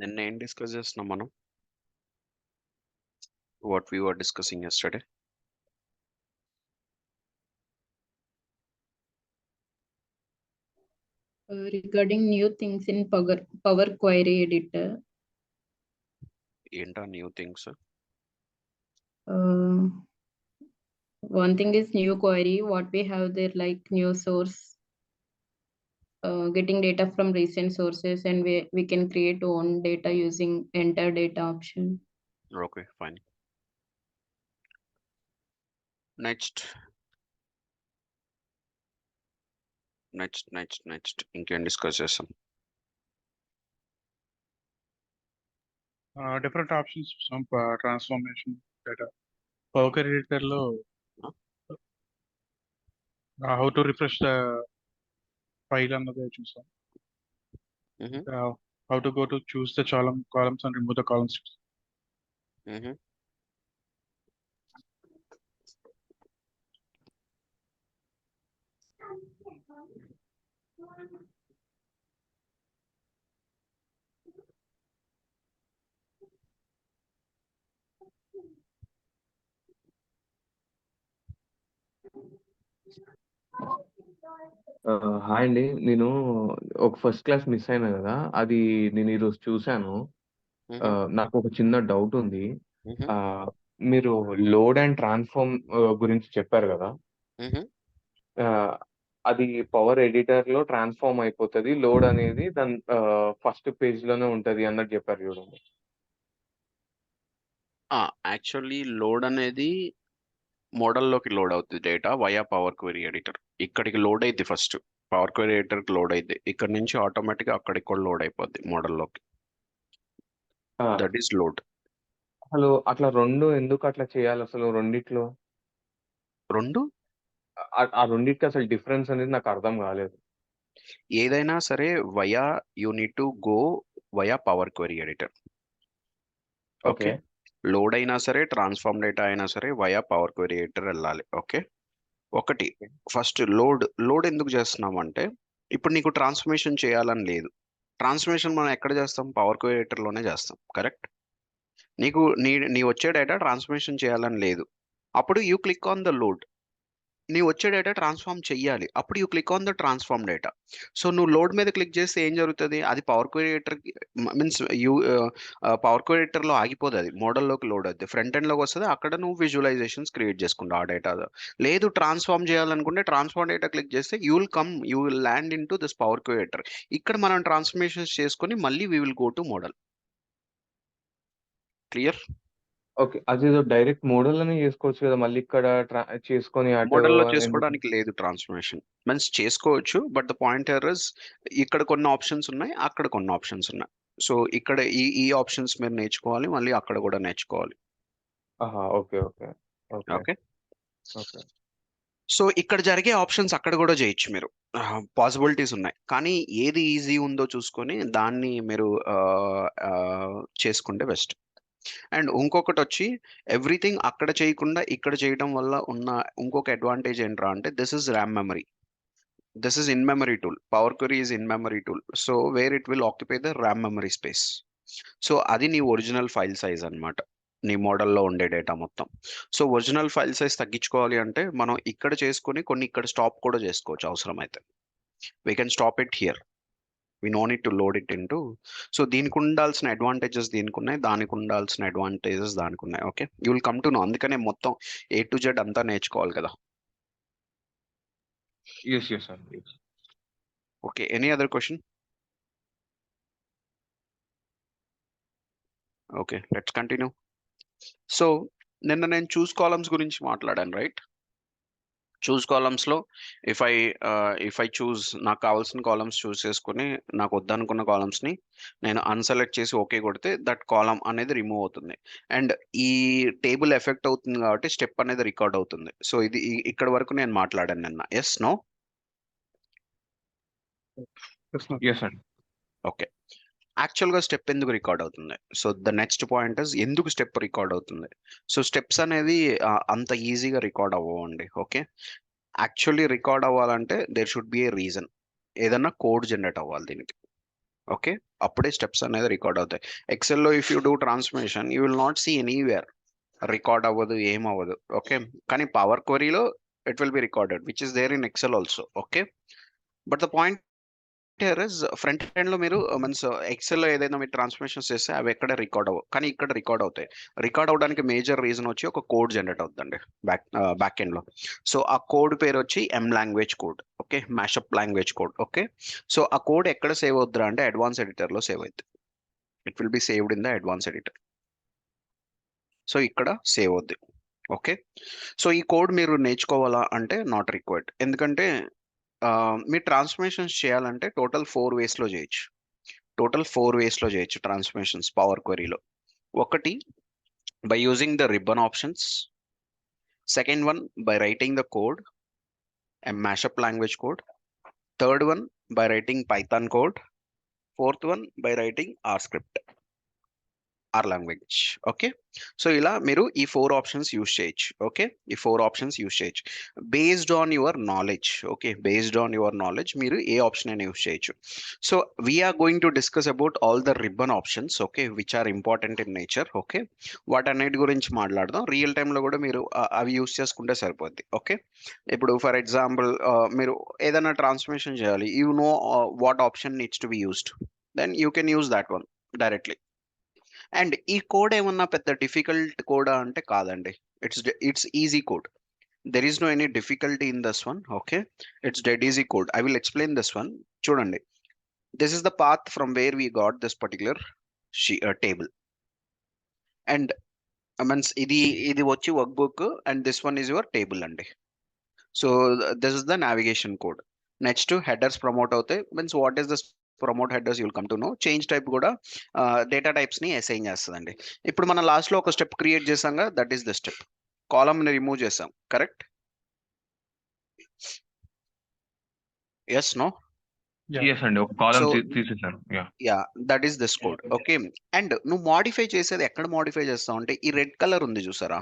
నిన్న ఏం డిస్కస్ చేస్తున్నాం మనం? What we were discussing yesterday? Regarding new things in Power Query Editor. ఏంటా new things? One thing is new query, what we have there, like new source, getting data from recent sources, and we can create own data using enter data option. Okay, fine. Next ఇంకేం discuss చేస్తాం? Different options from transformation data. Power Query Editor lo how to refresh the file అన్నది చూసాం. How to go to choose the columns and remove the columns. Hi అండి. నేను ఒక first class miss అయినా కదా, అది నేను ఈరోజు చూశాను. నాకు ఒక చిన్న డౌట్ ఉంది. మీరు లోడ్ అండ్ ట్రాన్స్ఫార్మ్ గురించి చెప్పారు కదా, అది పవర్ ఎడిటర్ లో ట్రాన్స్ఫార్మ్ అయిపోతుంది, లోడ్ అనేది దాని ఫస్ట్ పేజ్ లోనే ఉంటది అన్నట్టు చెప్పారు చూడండి. యాక్చువల్లీ లోడ్ అనేది మోడల్లోకి లోడ్ అవుతుంది data via power query editor. ఇక్కడికి లోడ్ అయింది ఫస్ట్, పవర్ క్వెరీ ఎడిటర్కి లోడ్ అయింది. ఇక్కడ నుంచి ఆటోమేటిక్గా అక్కడికి కూడా లోడ్ అయిపోద్ది మోడల్లోకి. That is load. అసలు అట్లా రెండు ఎందుకు అట్లా చేయాలి అసలు? రెండిట్లో ఆ రెండిటికి అసలు డిఫరెన్స్ అనేది నాకు అర్థం కాలేదు. ఏదైనా సరే via you need to go via power query editor. Okay, load అయినా సరే ట్రాన్స్ఫార్మ్ డేటా అయినా సరే వయా పవర్ క్వెరీ ఎడిటర్ వెళ్ళాలి. ఓకే, ఒకటి ఫస్ట్ లోడ్ ఎందుకు చేస్తున్నామంటే, ఇప్పుడు నీకు ట్రాన్స్ఫర్మేషన్ చేయాలని లేదు. ట్రాన్స్ఫర్మేషన్ మనం ఎక్కడ చేస్తాం? పవర్ క్వెరీ ఎడిటర్లోనే చేస్తాం, కరెక్ట్? నీకు నీ వచ్చే డేటా ట్రాన్స్ఫర్మేషన్ చేయాలని లేదు, అప్పుడు you click on the load. నీ వచ్చే డేటా ట్రాన్స్ఫార్మ్ చెయ్యాలి, అప్పుడు you click on the transform data. So నువ్వు లోడ్ మీద క్లిక్ చేస్తే ఏం జరుగుతుంది? అది power query editor means power query ఎడిటర్లో ఆగిపోదు, అది మోడల్లోకి లోడ్ అవుతుంది, ఫ్రంట్ ఎండ్లోకి వస్తుంది. అక్కడ నువ్వు విజువలైజేషన్స్ క్రియేట్ చేసుకుంటావు ఆ డేటా. లేదు ట్రాన్స్ఫార్మ్ చేయాలనుకుంటే ట్రాన్స్ఫార్మ్ డేటా క్లిక్ చేస్తే you will land in to this power query editor. ఇక్కడ మనం ట్రాన్స్ఫర్మేషన్స్ చేసుకొని మళ్ళీ we will go to model. Clear? Okay, అదేదో డైరెక్ట్ మోడల్ అని చేసుకోవచ్చు కదా, మళ్ళీ ఇక్కడ చేసుకొని మోడల్లో చేసుకోవడానికి లేదు ట్రాన్స్ఫర్మేషన్. మీన్స్ చేసుకోవచ్చు, బట్ ద పాయింట్ ఇస్ ఇక్కడ కొన్ని ఆప్షన్స్ ఉన్నాయి, అక్కడ కొన్ని ఆప్షన్స్ ఉన్నాయి. సో ఇక్కడ ఈ ఆప్షన్స్ మీరు నేర్చుకోవాలి, మళ్ళీ అక్కడ కూడా నేర్చుకోవాలి. Okay okay okay okay. So ఇక్కడ జరిగే ఆప్షన్స్ అక్కడ కూడా చేయొచ్చు మీరు, పాసిబిలిటీస్ ఉన్నాయి. కానీ ఏది ఈజీ ఉందో చూసుకొని దాన్ని మీరు చేసుకుంటే బెస్ట్. అండ్ ఇంకొకటి వచ్చి ఎవ్రీథింగ్ అక్కడ చేయకుండా ఇక్కడ చేయడం వల్ల ఉన్న ఇంకొక అడ్వాంటేజ్ ఏంట్రా అంటే, this is RAM memory, this is in memory tool. Power query is in memory tool, so where it will occupy the RAM memory space. So అది నీ ఒరిజినల్ ఫైల్ సైజ్ అనమాట, నీ మోడల్లో ఉండే డేటా మొత్తం. సో ఒరిజినల్ ఫైల్ సైజ్ తగ్గించుకోవాలి అంటే మనం ఇక్కడ చేసుకుని కొన్ని ఇక్కడ స్టాప్ కూడా చేసుకోవచ్చు అవసరమైతే. We can stop it here, we no need to load it into. So దీనికి ఉండాల్సిన అడ్వాంటేజెస్ దీనికి ఉన్నాయి, దానికి ఉండాల్సిన అడ్వాంటేజెస్ దానికి ఉన్నాయి. Okay, you will come to know. అందుకనే మొత్తం A to Z అంతా నేర్చుకోవాలి కదా. Okay, any other question? Okay, let's continue. So నిన్న నేను చూస్ కాలమ్స్ గురించి మాట్లాడాను, రైట్? చూస్ కాలమ్స్లో ఇఫ్ ఐ చూస్, నాకు కావాల్సిన కాలమ్స్ చూస్ చేసుకుని నాకు వద్దనుకున్న కాలమ్స్ని నేను అన్సెలెక్ట్ చేసి ఓకే కొడితే దట్ కాలమ్ అనేది రిమూవ్ అవుతుంది. అండ్ ఈ టేబుల్ ఎఫెక్ట్ అవుతుంది కాబట్టి స్టెప్ అనేది రికార్డ్ అవుతుంది. సో ఇది ఇక్కడ వరకు నేను మాట్లాడాను నిన్న. Yes no? ఓకే, యాక్చువల్గా స్టెప్ ఎందుకు రికార్డ్ అవుతుంది? So the next point is ఎందుకు స్టెప్ రికార్డ్ అవుతుంది. సో స్టెప్స్ అనేది అంత ఈజీగా రికార్డ్ అవ్వండి. ఓకే, యాక్చువల్లీ రికార్డ్ అవ్వాలంటే there should be a reason, ఏదన్నా కోడ్ జనరేట్ అవ్వాలి దీనికి. ఓకే, అప్పుడే స్టెప్స్ అనేది రికార్డ్ అవుతాయి. ఎక్సెల్లో if you do transformation you will not see anywhere, record అవ్వదు, ఏం అవ్వదు. ఓకే, కానీ పవర్ క్వరీలో it will be recorded which is there in Excel also. Okay, but the point here is front end లో మీరు means XL లో ఏదైనా మీరు ట్రాన్స్ఫర్మేషన్స్ చేస్తే అవి ఎక్కడ రికార్డ్ అవ్వవు, కానీ ఇక్కడ రికార్డ్ అవుతాయి. రికార్డ్ అవడానికి మేజర్ రీజన్ వచ్చి ఒక కోడ్ జనరేట్ అవుతుందండి బ్యాక్ ఎండ్ లో. సో ఆ కోడ్ పేరు వచ్చి language code. Okay, mashup language code. Okay, so ఆ కోడ్ ఎక్కడ సేవ్ అవుద్దిరా అంటే అడ్వాన్స్ ఎడిటర్ లో సేవ్ అవుతుంది. It will be saved in the advance editor. So ఇక్కడ సేవ్ అవుద్ది. ఓకే, సో ఈ కోడ్ మీరు నేర్చుకోవాలా అంటే నాట్ రిక్వైర్డ్, ఎందుకంటే మీరు ట్రాన్స్ఫర్మేషన్స్ చేయాలంటే టోటల్ 4 వేస్లో చేయొచ్చు. టోటల్ 4 వేస్లో చేయొచ్చు ట్రాన్స్ఫర్మేషన్స్ పవర్ క్వరీలో. ఒకటి by using the ribbon options, second one by writing the code mashup language code, third one by writing Python code, fourth one by writing R script, R language. Okay, so ఇలా మీరు ఈ 4 options use చేయొచ్చు. Okay, ఈ 4 options use చేయొచ్చు based on your knowledge. Okay, based on your knowledge మీరు ఏ option అయినా use చేయొచ్చు. So we're going to discuss about all the ribbon options. Okay, which are important in nature. Okay, వాటన్నిటి గురించి మాట్లాడదాం. Real టైంలో కూడా మీరు అవి యూస్ చేసుకుంటే సరిపోద్ది. ఓకే, ఇప్పుడు ఫర్ ఎగ్జాంపుల్ మీరు ఏదైనా ట్రాన్స్ఫర్మేషన్ చేయాలి, you know what option needs to be used, then you can use that one directly. And ఈ కోడ్ ఏమన్నా పెద్ద డిఫికల్ట్ కోడా అంటే కాదండి, it's easy code. There is no any difficulty in this one. Okay, it's dead easy code. I will explain this one. చూడండి, this is the path from where we got this particular table. And means ఇది వచ్చి workbook and this one is your table అండి. So this is the navigation code. Next headers promote అవుతాయి. Means what is the promote headers you'll come to know. Change type కూడా data types ని assign చేస్తుందండి. ఇప్పుడు మనం last లో ఒక step create చేసాం, that is the step. Column ని రిమూవ్ చేసాం, కరెక్ట్? Yes, no? ఎస్ అండి, ఒక కాలం సో తీసేసాను. Yeah, that is this code. Okay, and నువ్వు మోడిఫై చేసేది ఎక్కడ మోడిఫై చేస్తావు అంటే ఈ రెడ్ కలర్ ఉంది చూసారా,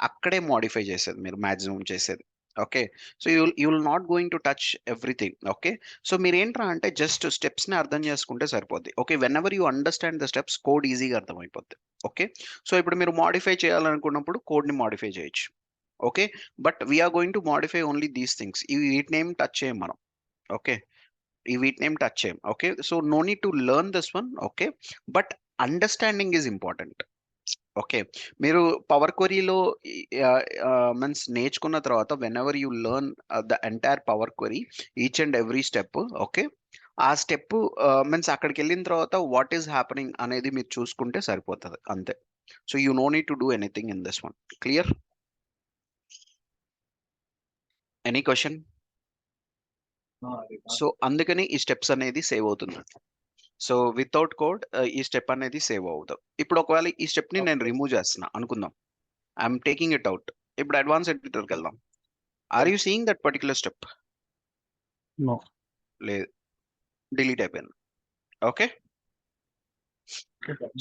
అక్కడే మోడిఫై చేసేది మీరు మాక్సిమం చేసేది. Okay, so you will not going to touch everything. Okay, so మీరు ఏంట్రా అంటే జస్ట్ స్టెప్స్ ని అర్థం చేసుకుంటే సరిపోద్ది. Okay, when ever you understand the steps code ఈజీగా అర్థమైపోద్ది. ఓకే, సో ఇప్పుడు మీరు మోడిఫై చేయాలనుకున్నప్పుడు కోడ్ ని మోడిఫై చేయొచ్చు. Okay, but we're going to modify only these things. ఈ వీటిని ఏం టచ్ చేయం మనం. ఓకే, ఈ వీటిని ఏం టచ్ చేయం. Okay, so no need to learn this one. Okay, but understanding is important. Okay, మీరు పవర్ క్వరీలో మీన్స్ నేర్చుకున్న తర్వాత whenever you learn the entire power query each and every step. Okay, ఆ step means అక్కడికి వెళ్ళిన తర్వాత what is happening అనేది మీరు చూసుకుంటే సరిపోతుంది అంతే. So you know need to do anything in this one. Clear? Any question? So అందుకని ఈ స్టెప్స్ అనేది సేవ్ అవుతుంది. సో వితౌట్ కోడ్ ఈ స్టెప్ అనేది సేవ్ అవుతుంది. ఇప్పుడు ఒకవేళ ఈ స్టెప్ ని నేను రిమూవ్ చేస్తున్నా అనుకుందాం, ఐఎమ్ టేకింగ్ ఇట్ అవుట్. ఇప్పుడు అడ్వాన్స్ ఎడిటర్కి వెళ్దాం. Are you seeing that particular step? No. లేదు, డిలీట్ అయిపోయింది. Okay,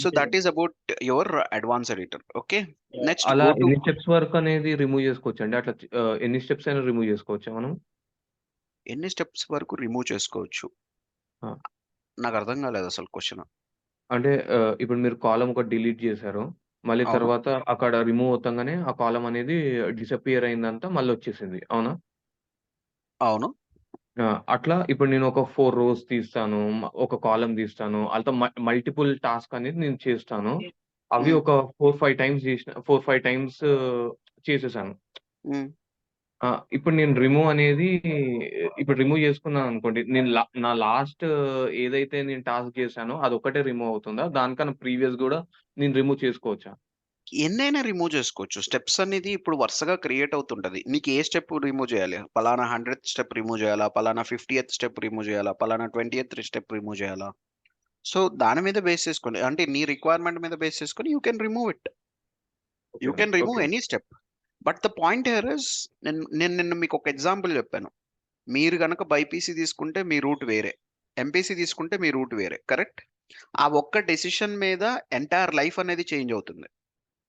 so that is about your advance editor. Okay, next అలా గో టు ఎన్ని స్టెప్స్ వరకు అనేది రిమూవ్ చేసుకోవచ్చు అండి? అట్లా ఎన్ని స్టెప్స్ అయినా రిమూవ్ చేసుకోవచ్చా మనం? ఎన్ని స్టెప్స్ వరకు రిమూవ్ చేసుకోవచ్చు? ఆ. నాకు అర్థం కాలేదు అసలు క్వశ్చన్. అంటే ఇప్పుడు మీరు కాలమ్ ఒకటి డిలీట్ చేశారు, మళ్ళీ అవును, తర్వాత అక్కడ రిమూవ్ అవుతంగానే ఆ కాలమ్ అనేది డిసపియర్ అయిందంతా మళ్ళీ వచ్చేసింది, అవునా? అవును. అట్లా ఇప్పుడు నేను ఒక 4 రోస్ తీస్తాను, ఒక కాలమ్ తీస్తాను, అంతా మల్టిపుల్ టాస్క్ అనేది నేను చేస్తాను. అవి ఉమ్, ఒక 4-5 టైమ్స్ చేసిన 4-5 టైమ్స్ చేసేసాను. ఉమ్. ఇప్పుడు నేను రిమూవ్ అనేది ఇప్పుడు రిమూవ్ చేసుకున్నాను అనుకోండి, నేను నా లాస్ట్ ఏదైతే నేను టాస్క్ చేశానో అదొక్కటే రిమూవ్ అవుతుందా? దానికన్నా ప్రీవియస్ గూడా నేను రిమూవ్ చేసుకోవచ్చా? ఎన్నైనా రిమూవ్ చేసుకోవచ్చు. స్టెప్స్ అనేది ఇప్పుడు వరుసగా క్రియేట్ అవుతుంటది. నీకు ఏ స్టెప్ రిమూవ్ చేయాలి? పలానా 100th స్టెప్ రిమూవ్ చేయాలా, పలానా 50th స్టెప్ రిమూవ్ చేయాలా, పలానా 20th స్టెప్ రిమూవ్ చేయాలా? సో దాని మీద బేస్ చేసుకొని, అంటే నీ రిక్వైర్మెంట్ మీద బేస్ చేసుకొని you can remove it. You can remove okay. Any step. But the point here is, నేను నిన్న మీకు ఒక ఎగ్జాంపుల్ చెప్పాను. మీరు గనక బైపీసీ తీసుకుంటే మీ రూట్ వేరే, ఎంపీసీ తీసుకుంటే మీ రూట్ వేరే, కరెక్ట్? ఆ ఒక్క డెసిషన్ మీద ఎంటైర్ లైఫ్ అనేది చేంజ్ అవుతుంది.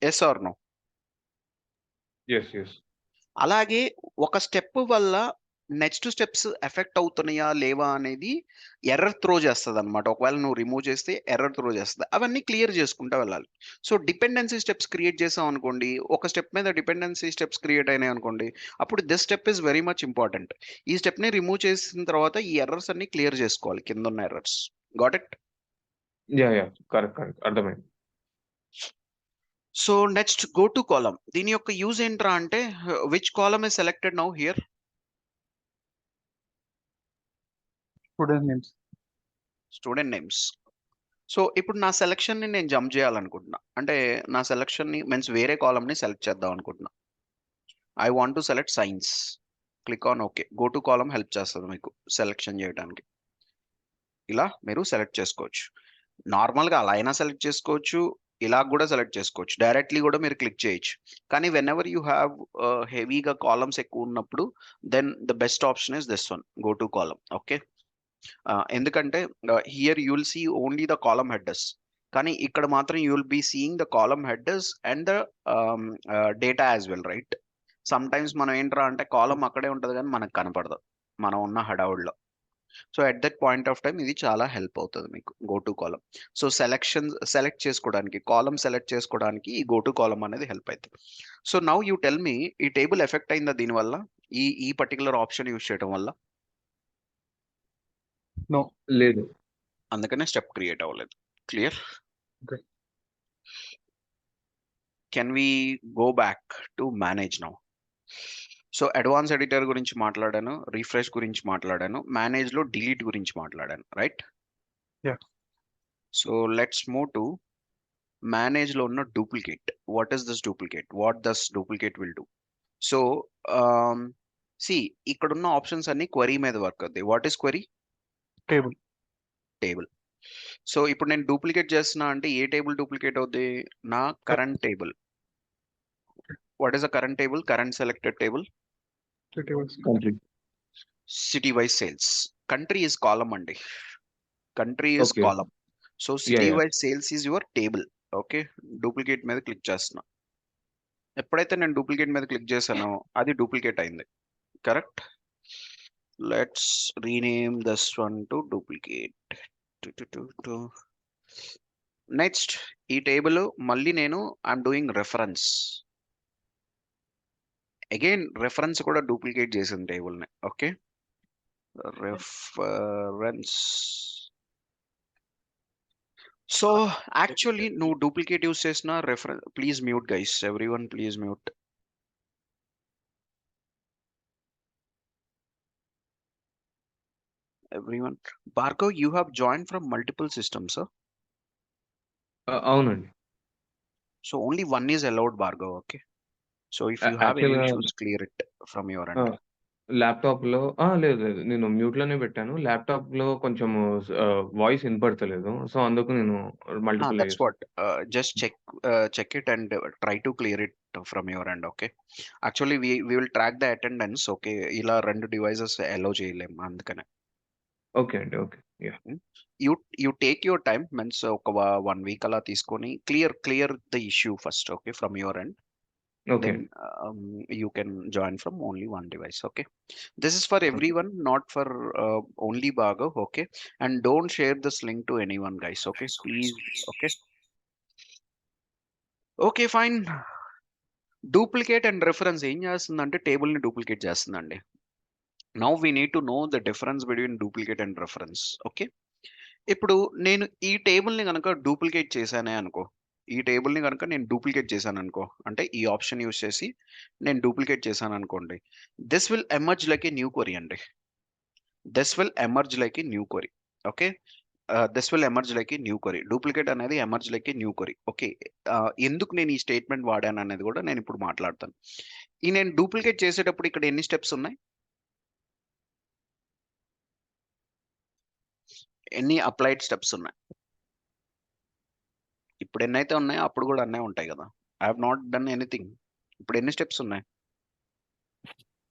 Yes or no? యెస్. అలాగే ఒక స్టెప్ వల్ల నెక్స్ట్ స్టెప్స్ ఎఫెక్ట్ అవుతున్నాయా లేవా అనేది ఎర్రర్ త్రో చేస్తుంది అనమాట. ఒకవేళ నువ్వు రిమూవ్ చేస్తే ఎర్రర్ త్రో చేస్తుంది. అవన్నీ క్లియర్ చేసుకుంటూ వెళ్ళాలి. సో డిపెండెన్సీ స్టెప్స్ క్రియేట్ చేసాం అనుకోండి, ఒక స్టెప్ మీద డిపెండెన్సీ స్టెప్స్ క్రియేట్ అయినాయి అనుకోండి, అప్పుడు this step is very much important. ఈ స్టెప్ని రిమూవ్ చేసిన తర్వాత ఈ ఎర్రర్స్ అన్ని క్లియర్ చేసుకోవాలి, కింద ఉన్న errors. Got it? Yeah correct అర్థమైంది. So next go to column. దీని యొక్క యూజ్ ఏంట్రా అంటే, which column is selected now here? Student names. Student names. So ఇప్పుడు నా సెలక్షన్ని నేను జంప్ చేయాలనుకుంటున్నా, అంటే నా సెలక్షన్ని మీన్స్ వేరే కాలమ్ని సెలెక్ట్ చేద్దాం అనుకుంటున్నా. I want to select science. Click on okay. Go to column help చేస్తుంది మీకు సెలెక్షన్ చేయడానికి. ఇలా మీరు సెలెక్ట్ చేసుకోవచ్చు. నార్మల్గా అలా అయినా సెలెక్ట్ చేసుకోవచ్చు, ఇలా కూడా సెలెక్ట్ చేసుకోవచ్చు, డైరెక్ట్లీ కూడా మీరు క్లిక్ చేయొచ్చు. కానీ వెన్ ఎవర్ యూ హ్యావ్ హెవీగా కాలమ్స్ ఎక్కువ ఉన్నప్పుడు then the best option is this one, go to column. Okay, ఎందుకంటే here you will see only the column headers, కానీ ఇక్కడ మాత్రం you will be seeing the column headers and the data as well, right? Sometimes మనం ఏంట్రా అంటే column అక్కడే ఉంటుంది కానీ మనకు కనపడదు మనం ఉన్న హడావుడిలో. So at that point of time ఇది చాలా హెల్ప్ అవుతుంది మీకు, go to column. So select చేసుకోవడానికి, కాలమ్ సెలెక్ట్ చేసుకోవడానికి ఈ గో టు కాలమ్ అనేది హెల్ప్ అవుతుంది. So now you tell me, ఈ టేబుల్ ఎఫెక్ట్ అయిందా దీనివల్ల, ఈ పర్టికులర్ ఆప్షన్ యూజ్ చేయడం వల్ల? No. లేదు. అందుకనే స్టెప్ క్రియేట్ అవ్వలేదు. Clear? Okay. Can we go back to manage now? So advance editor గురించి మాట్లాడాను, రిఫ్రెష్ గురించి మాట్లాడాను, మేనేజ్లో డిలీట్ గురించి మాట్లాడాను, right? Yeah. So let's move to మేనేజ్లో ఉన్న duplicate. What is this duplicate? What does duplicate will do? So ఇక్కడ ఉన్న ఆప్షన్స్ అన్ని క్వరీ మీద వర్క్ అవుతాయి. What is query? Table. Table. So ఇప్పుడు నేను డూప్లికేట్ చేస్తున్నా అంటే ఏ టేబుల్ డూప్లికేట్ అవుద్ది? నా current table. What is the current table? Current selected table. Country. City wise sales. Country is column అండి, country is Okay. Column. So city yeah. Wise sales is your table. Okay, duplicate మీద click చేస్తున్నా. ఎప్పుడైతే నేను duplicate మీద click చేశానో అది duplicate అయింది, correct? Let's rename this one to duplicate. Next ఈ టేబుల్ మళ్ళీ నేను I'm doing reference. Again reference కూడా డూప్లికేట్ చేసిన టేబుల్ని. Okay, reference. సో యాక్చువల్లీ నువ్వు డూప్లికేట్ యూస్ చేసిన reference, please mute guys, everyone please mute. Everyone. Bhargav, you have joined from multiple systems, sir. అవునండి. So only one is allowed, Bhargav, okay? So if you have any Actually, issues, clear it from your end. ల్యాప్టాప్లో లేదు నేను మ్యూట్లోనే పెట్టాను. ల్యాప్టాప్లో కొంచెం voice వినపడతలేదు. So అందుకు నేను multiple That's what. Just check it and try to clear it from your end, okay? Actually, we will track the attendance, okay? ఇలా రెండు devices allow చేయలేం అందుకనే. ఓకే అండి. Okay. Yeah. You take your time, means ఒక 1 week అలా తీసుకొని clear the issue first, okay, from your end. Okay. Then you can join from only one device, okay? This is for everyone, not for only Bhargav, okay? And don't share this link to anyone, guys, okay? Please, okay? Okay, fine. Duplicate and reference ఏం చేస్తుందంటే టేబుల్ని duplicate చేస్తుందండి. Now we need to know the difference between duplicate and reference, okay? ఇప్పుడు నేను ఈ టేబుల్ని కనుక duplicate చేశానే అనుకో, ఈ టేబుల్ని కనుక నేను డూప్లికేట్ చేశాను అనుకో, అంటే ఈ ఆప్షన్ యూస్ చేసి నేను డూప్లికేట్ చేశాను అనుకోండి, this will emerge like a new query అండి. This will emerge like a new query, okay? This will emerge like a new query. Duplicate అనేది emerge like a new query, okay? ఎందుకు నేను ఈ statement వాడాను అనేది కూడా నేను ఇప్పుడు మాట్లాడతాను. ఈ నేను డూప్లికేట్ చేసేటప్పుడు ఇక్కడ ఎన్ని స్టెప్స్ ఉన్నాయి, ఎన్ని అప్లైడ్ స్టెప్స్ ఉన్నాయి? ఇప్పుడు ఎన్నైతే ఉన్నాయో అప్పుడు కూడా అన్నీ ఉంటాయి కదా. I have not done anything. ఇప్పుడు ఎన్ని స్టెప్స్ ఉన్నాయి?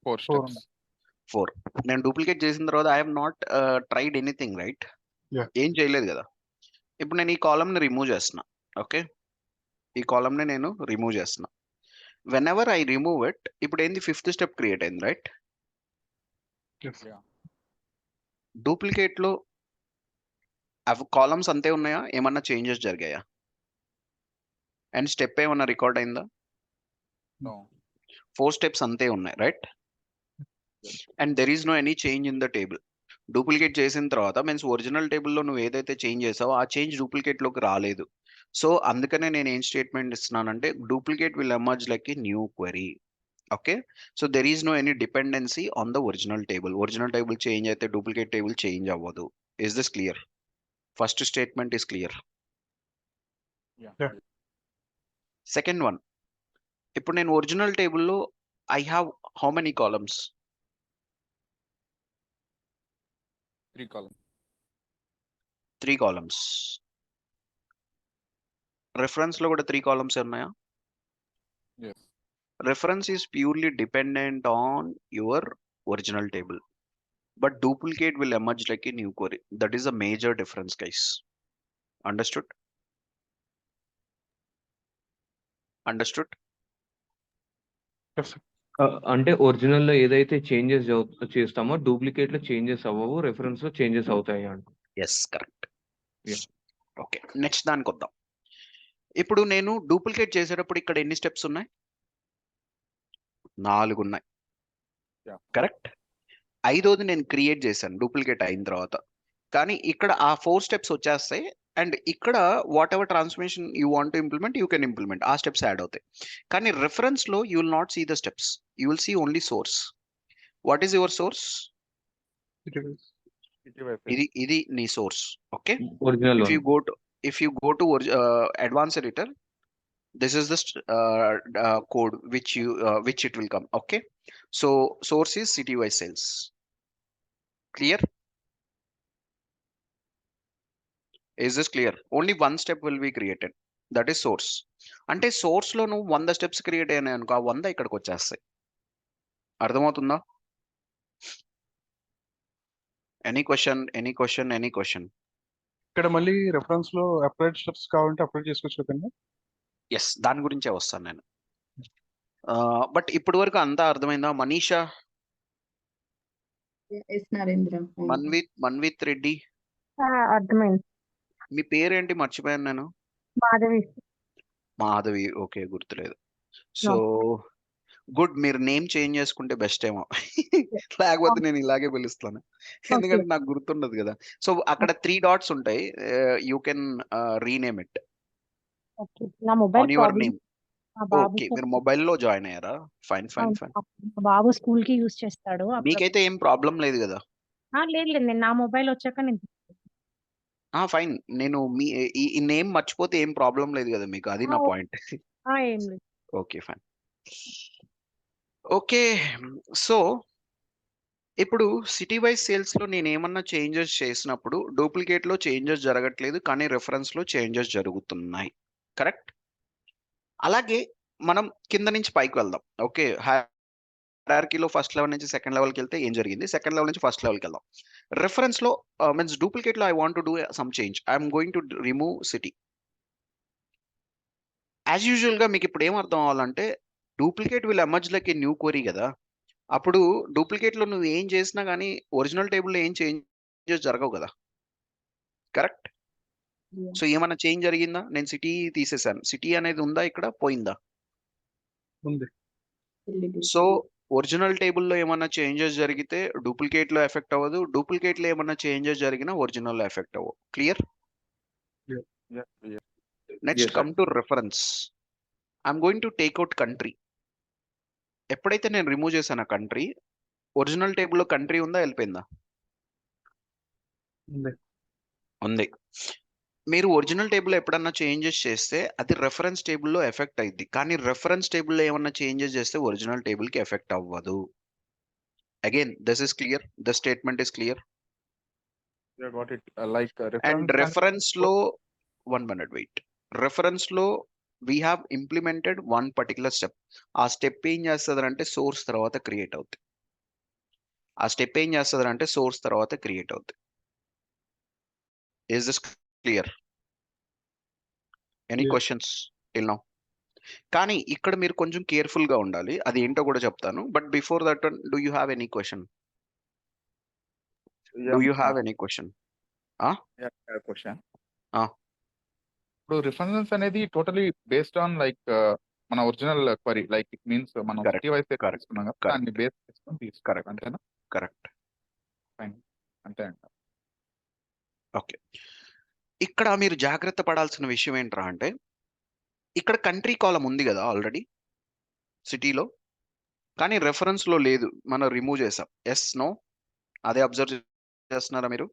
4 steps. 4. నేను డూప్లికేట్ చేసిన తర్వాత I have not tried anything, right? Yeah. ఏం చేయలేదు కదా. ఇప్పుడు నేను ఈ కాలమ్ని రిమూవ్ చేస్తున్నా, ఓకే? ఈ కాలమ్ని నేను రిమూవ్ చేస్తున్నా. Whenever I remove it, ఇప్పుడు ఏంది 5th స్టెప్ క్రియేట్ అయింది, రైట్? Yes. Yeah. డూప్లికేట్ లో అవి కాలమ్స్ అంతే ఉన్నాయా, ఏమన్నా చేంజెస్ జరిగాయా? అండ్ స్టెప్ ఏమన్నా రికార్డ్ అయిందా? No. 4 స్టెప్స్ అంతే ఉన్నాయి, right? And there is no any change in the table. Duplicate చేసిన తర్వాత మీన్స్ ఒరిజినల్ టేబుల్లో నువ్వు ఏదైతే చేంజ్ చేసావో ఆ చేంజ్ డూప్లికేట్ లోకి రాలేదు. సో అందుకనే నేను ఏం స్టేట్మెంట్ ఇస్తున్నానంటే duplicate will emerge like a new query. Okay, so there is no any dependency on the original table. Original table change అయితే డూప్లికేట్ టేబుల్ చేంజ్ అవ్వదు. Is this clear? First statement is clear. Yeah. Yeah. Second one, ఇప్పుడు నేను original టేబుల్లో I have how many columns? 3 column. 3 columns. Reference లో కూడా 3 columns ఉన్నాయా? Yes. Reference is purely dependent on your original table, but duplicate will emerge like a new query. That is a major difference, guys. Understood? Understood? Yes, sir. అంటే original లో ఏదైతే changes చేస్తామో duplicate లో changes అవ్వవు, reference లో changes అవుతాయి అంట. Yes, correct. Yeah. Okay, next దానికి వద్దాం. ఇప్పుడు నేను డూప్లికేట్ చేసేటప్పుడు ఇక్కడ ఎన్ని స్టెప్స్ ఉన్నాయి? 4 ఉన్నాయి. Yeah. కరెక్ట్. 5వది నేను క్రియేట్ చేశాను డూప్లికేట్ అయిన తర్వాత. కానీ ఇక్కడ ఆ 4 స్టెప్స్ వచ్చేస్తాయి. అండ్ ఇక్కడ whatever transformation you want to implement you can implement, ఆ స్టెప్స్ యాడ్ అవుతాయి. కానీ రెఫరెన్స్ లో you will not see the steps, you will see only source. What is your source? It is. ఇది నీ source. Okay, original if you go to advanced editor, this is the code which it will come. Okay, so source is city-wise sales. Clear? Is this clear? Only one step will be created, that is source. అంటే source లో నువ్వు 100 steps create అయినాయి అనుకో, ఆ 100 ఇక్కడికి వచ్చేస్తాయి. అర్థమవుతుందా? Any question? ఇక్కడ మళ్ళీ రెఫరెన్స్ లో అప్లైడ్ స్టెప్స్ కావాలంటే అప్లై చేసుకోవచ్చు కదండి. ఎస్, దాని గురించే వస్తాను నేను. బట్ ఇప్పటి వరకు అంతా అర్థమైందా? Manisha, Yes, Narendra. మన్విత్ రెడ్డి, అర్థమైంది. మీ పేరేంటి? మర్చిపోయాను నేను. మాధవి. ఓకే, గుర్తులేదు. సో గుడ్, మీరు నేమ్ చేంజ్ చేసుకుంటే బెస్ట్ ఏమో. లేకపోతే నేను ఇలాగే పిలుస్తాను, ఎందుకంటే నాకు గుర్తుండదు కదా. సో అక్కడ 3 డాట్స్ ఉంటాయి, యూ కెన్ రీనేమ్ ఇట్ నా mobile on your problem. Name. Okay, మీరు మొబైల్లో జాయిన్ అయ్యారా? ఫైన్. మా బాబు స్కూల్ కి యూజ్ చేస్తాడు. మీకైతే ఏం ప్రాబ్లం లేదు కదా? లేదు నేను నా మొబైల్ వచ్చాక నేను ఫైన్. నేను మీ ఈ నేమ్ మర్చిపోతే ఏం ప్రాబ్లం లేదు కదా మీకు, అది నా పాయింట్. ఏం లేదు. Okay, fine. ఓకే, సో ఇప్పుడు సిటీ వైజ్ సేల్స్ లో నేను ఏమన్నా చేంజెస్ చేసినప్పుడు డూప్లికేట్ లో చేంజెస్ జరగట్లేదు, కానీ రెఫరెన్స్ లో చేంజెస్ జరుగుతున్నాయి. కరెక్ట్. అలాగే మనం కింద నుంచి పైకి వెళ్దాం. ఓకే, హైరార్కీలో ఫస్ట్ లెవెల్ నుంచి సెకండ్ లెవెల్కి వెళ్తే ఏం జరిగింది, సెకండ్ లెవెల్ నుంచి ఫస్ట్ లెవెల్కి వెళ్దాం. రెఫరెన్స్ లో మీన్స్ డూప్లికేట్ లో I want to do some change. I'm going to remove city. As usual గా మీకు ఇప్పుడు ఏం అర్థం అవ్వాలంటే duplicate will emerge like a new query కదా. అప్పుడు డూప్లికేట్ లో నువ్వు ఏం చేసినా కానీ ఒరిజినల్ టేబుల్లో ఏం చేంజెస్ జరగవు కదా. కరెక్ట్. సో ఏమన్నా చేంజ్ జరిగిందా? నేను సిటీ తీసేసాను, సిటీ అనేది ఉందా ఇక్కడ, పోయిందా? ఉంది. సో ఒరిజినల్ టేబుల్లో ఏమన్నా చేంజెస్ జరిగితే డూప్లికేట్ లో ఎఫెక్ట్ అవ్వదు, డూప్లికేట్ లో ఏమన్నా చేంజెస్ జరిగినా ఒరిజినల్ లో ఎఫెక్ట్ అవ్వదు. Clear? Next come to reference. I'm going to take out country. ఎప్పుడైతే నేను రిమూవ్ చేశాను ఆ కంట్రీ, ఒరిజినల్ టేబుల్లో కంట్రీ ఉందా, వెళ్ళిపోయిందా? ఉంది. మీరు ఒరిజినల్ టేబుల్ ఎప్పుడన్నా చేంజెస్ చేస్తే అది రెఫరెన్స్ టేబుల్లో ఎఫెక్ట్ అయింది, కానీ రెఫరెన్స్ టేబుల్లో ఏమన్నా చేంజెస్ చేస్తే ఒరిజినల్ టేబుల్ కి ఎఫెక్ట్ అవ్వదు. Again this is clear, the statement is clear. And reference లో 1 minute వెయిట్. రెఫరెన్స్ లో we have implemented 1 particular step. ఆ స్టెప్ ఏం చేస్తుంది అంటే సోర్స్ తర్వాత క్రియేట్ అవుతుంది. Is this clear? Any questions till now? కానీ ఇక్కడ మీరు కొంచెం కేర్ఫుల్ గా ఉండాలి, అది ఏంటో కూడా చెప్తాను. But before that, do you have any question? Do you have any question? Question Ah. ఇప్పుడు రిఫరెన్స్ అనేది టోటలీ బేస్డ్ ఆన్ లైక్ మన original query, like it means మనం Correct, సిటీ వైస్ correct, తీసుకున్నాం కదా, correct. దాన్ని బేస్ చేసుకొని తీసుకున్నాం Correct. అంతేనా? Correct. ఫైన్, అంతే అంట. ఓకే, ఇక్కడ మీరు జాగ్రత్త పడాల్సిన విషయం ఏంట్రా అంటే, ఇక్కడ కంట్రీ కాలం ఉంది కదా ఆల్రెడీ సిటీలో, కానీ రెఫరెన్స్ లో లేదు, మనం రిమూవ్ చేసాం. ఎస్ నో, అదే అబ్జర్వ్ చేస్తున్నారా మీరు?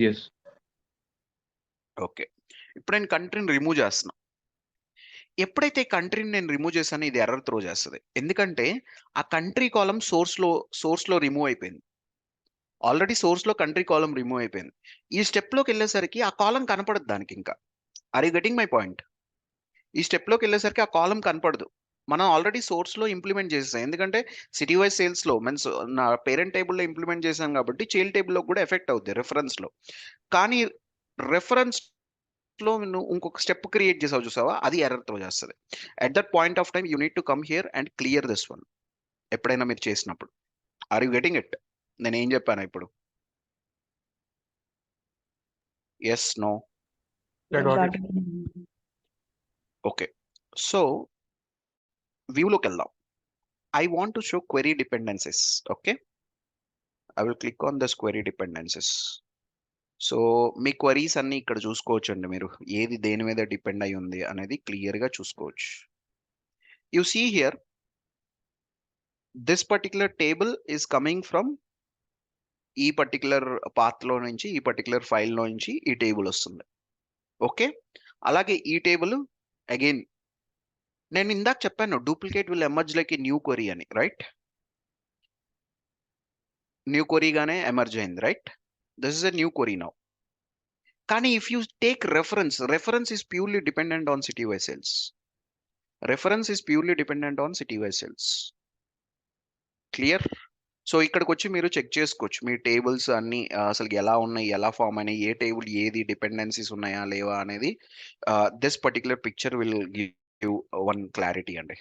ఎస్. ఓకే, ఇప్పుడు నేను కంట్రీని రిమూవ్ చేస్తున్నా. ఎప్పుడైతే కంట్రీని నేను రిమూవ్ చేశానో ఇది ఎర్రర్ త్రో చేస్తుంది. ఎందుకంటే ఆ కంట్రీ కాలం సోర్స్లో రిమూవ్ అయిపోయింది. ఆల్రెడీ సోర్స్లో కంట్రీ కాలం రిమూవ్ అయిపోయింది. ఈ స్టెప్లోకి వెళ్ళేసరికి ఆ కాలం కనపడదు దానికి. ఇంకా are you getting my point? ఈ స్టెప్లోకి వెళ్ళేసరికి ఆ కాలం కనపడదు. మనం ఆల్రెడీ సోర్స్లో ఇంప్లిమెంట్ చేసేసాం. ఎందుకంటే సిటీ వైజ్ సేల్స్లో మీన్స్ నా పేరెంట్ టేబుల్లో ఇంప్లిమెంట్ చేసాం కాబట్టి చైల్డ్ టేబుల్లో కూడా ఎఫెక్ట్ అవుద్ది రెఫరెన్స్లో. కానీ రెఫరెన్స్లో నువ్వు ఇంకొక స్టెప్ క్రియేట్ చేసావు చూసావా, అది ఎర్రర్తో చేస్తుంది. At that point of time you need to come here and clear this one ఎప్పుడైనా మీరు చేసినప్పుడు. Are you getting it? నేను ఏం చెప్పాను ఇప్పుడు? Yes no? Got it. Okay, so వ్యూలోకి వెళ్దాం. I want to show query dependencies. Okay, I will click on this query dependencies. So మీ క్వరీస్ అన్ని ఇక్కడ చూసుకోవచ్చు అండి. మీరు ఏది దేని మీద డిపెండ్ అయి ఉంది అనేది క్లియర్గా చూసుకోవచ్చు. You see here this particular table is coming from ఈ పర్టికులర్ పాత్లో నుంచి, ఈ పర్టికులర్ ఫైల్లో నుంచి ఈ టేబుల్ వస్తుంది. ఓకే, అలాగే ఈ టేబుల్ అగైన్ నేను ఇందాక చెప్పాను duplicate will emerge like a new query అని, రైట్? న్యూ క్వరీగానే ఎమర్జ్ అయింది, right? This is a new query now. కానీ if you take reference is purely dependent on city wise sales. Reference is purely dependent on city wise sales. Clear? So ఇక్కడికి వచ్చి మీరు check చేసుకోవచ్చు మీ tables అన్ని అసలు ఎలా ఉన్నాయి, ఎలా ఫామ్ అయినాయి, ఏ టేబుల్ ఏది డిపెండెన్సీస్ ఉన్నాయా లేవా అనేది. This particular picture will give one clarity అండి.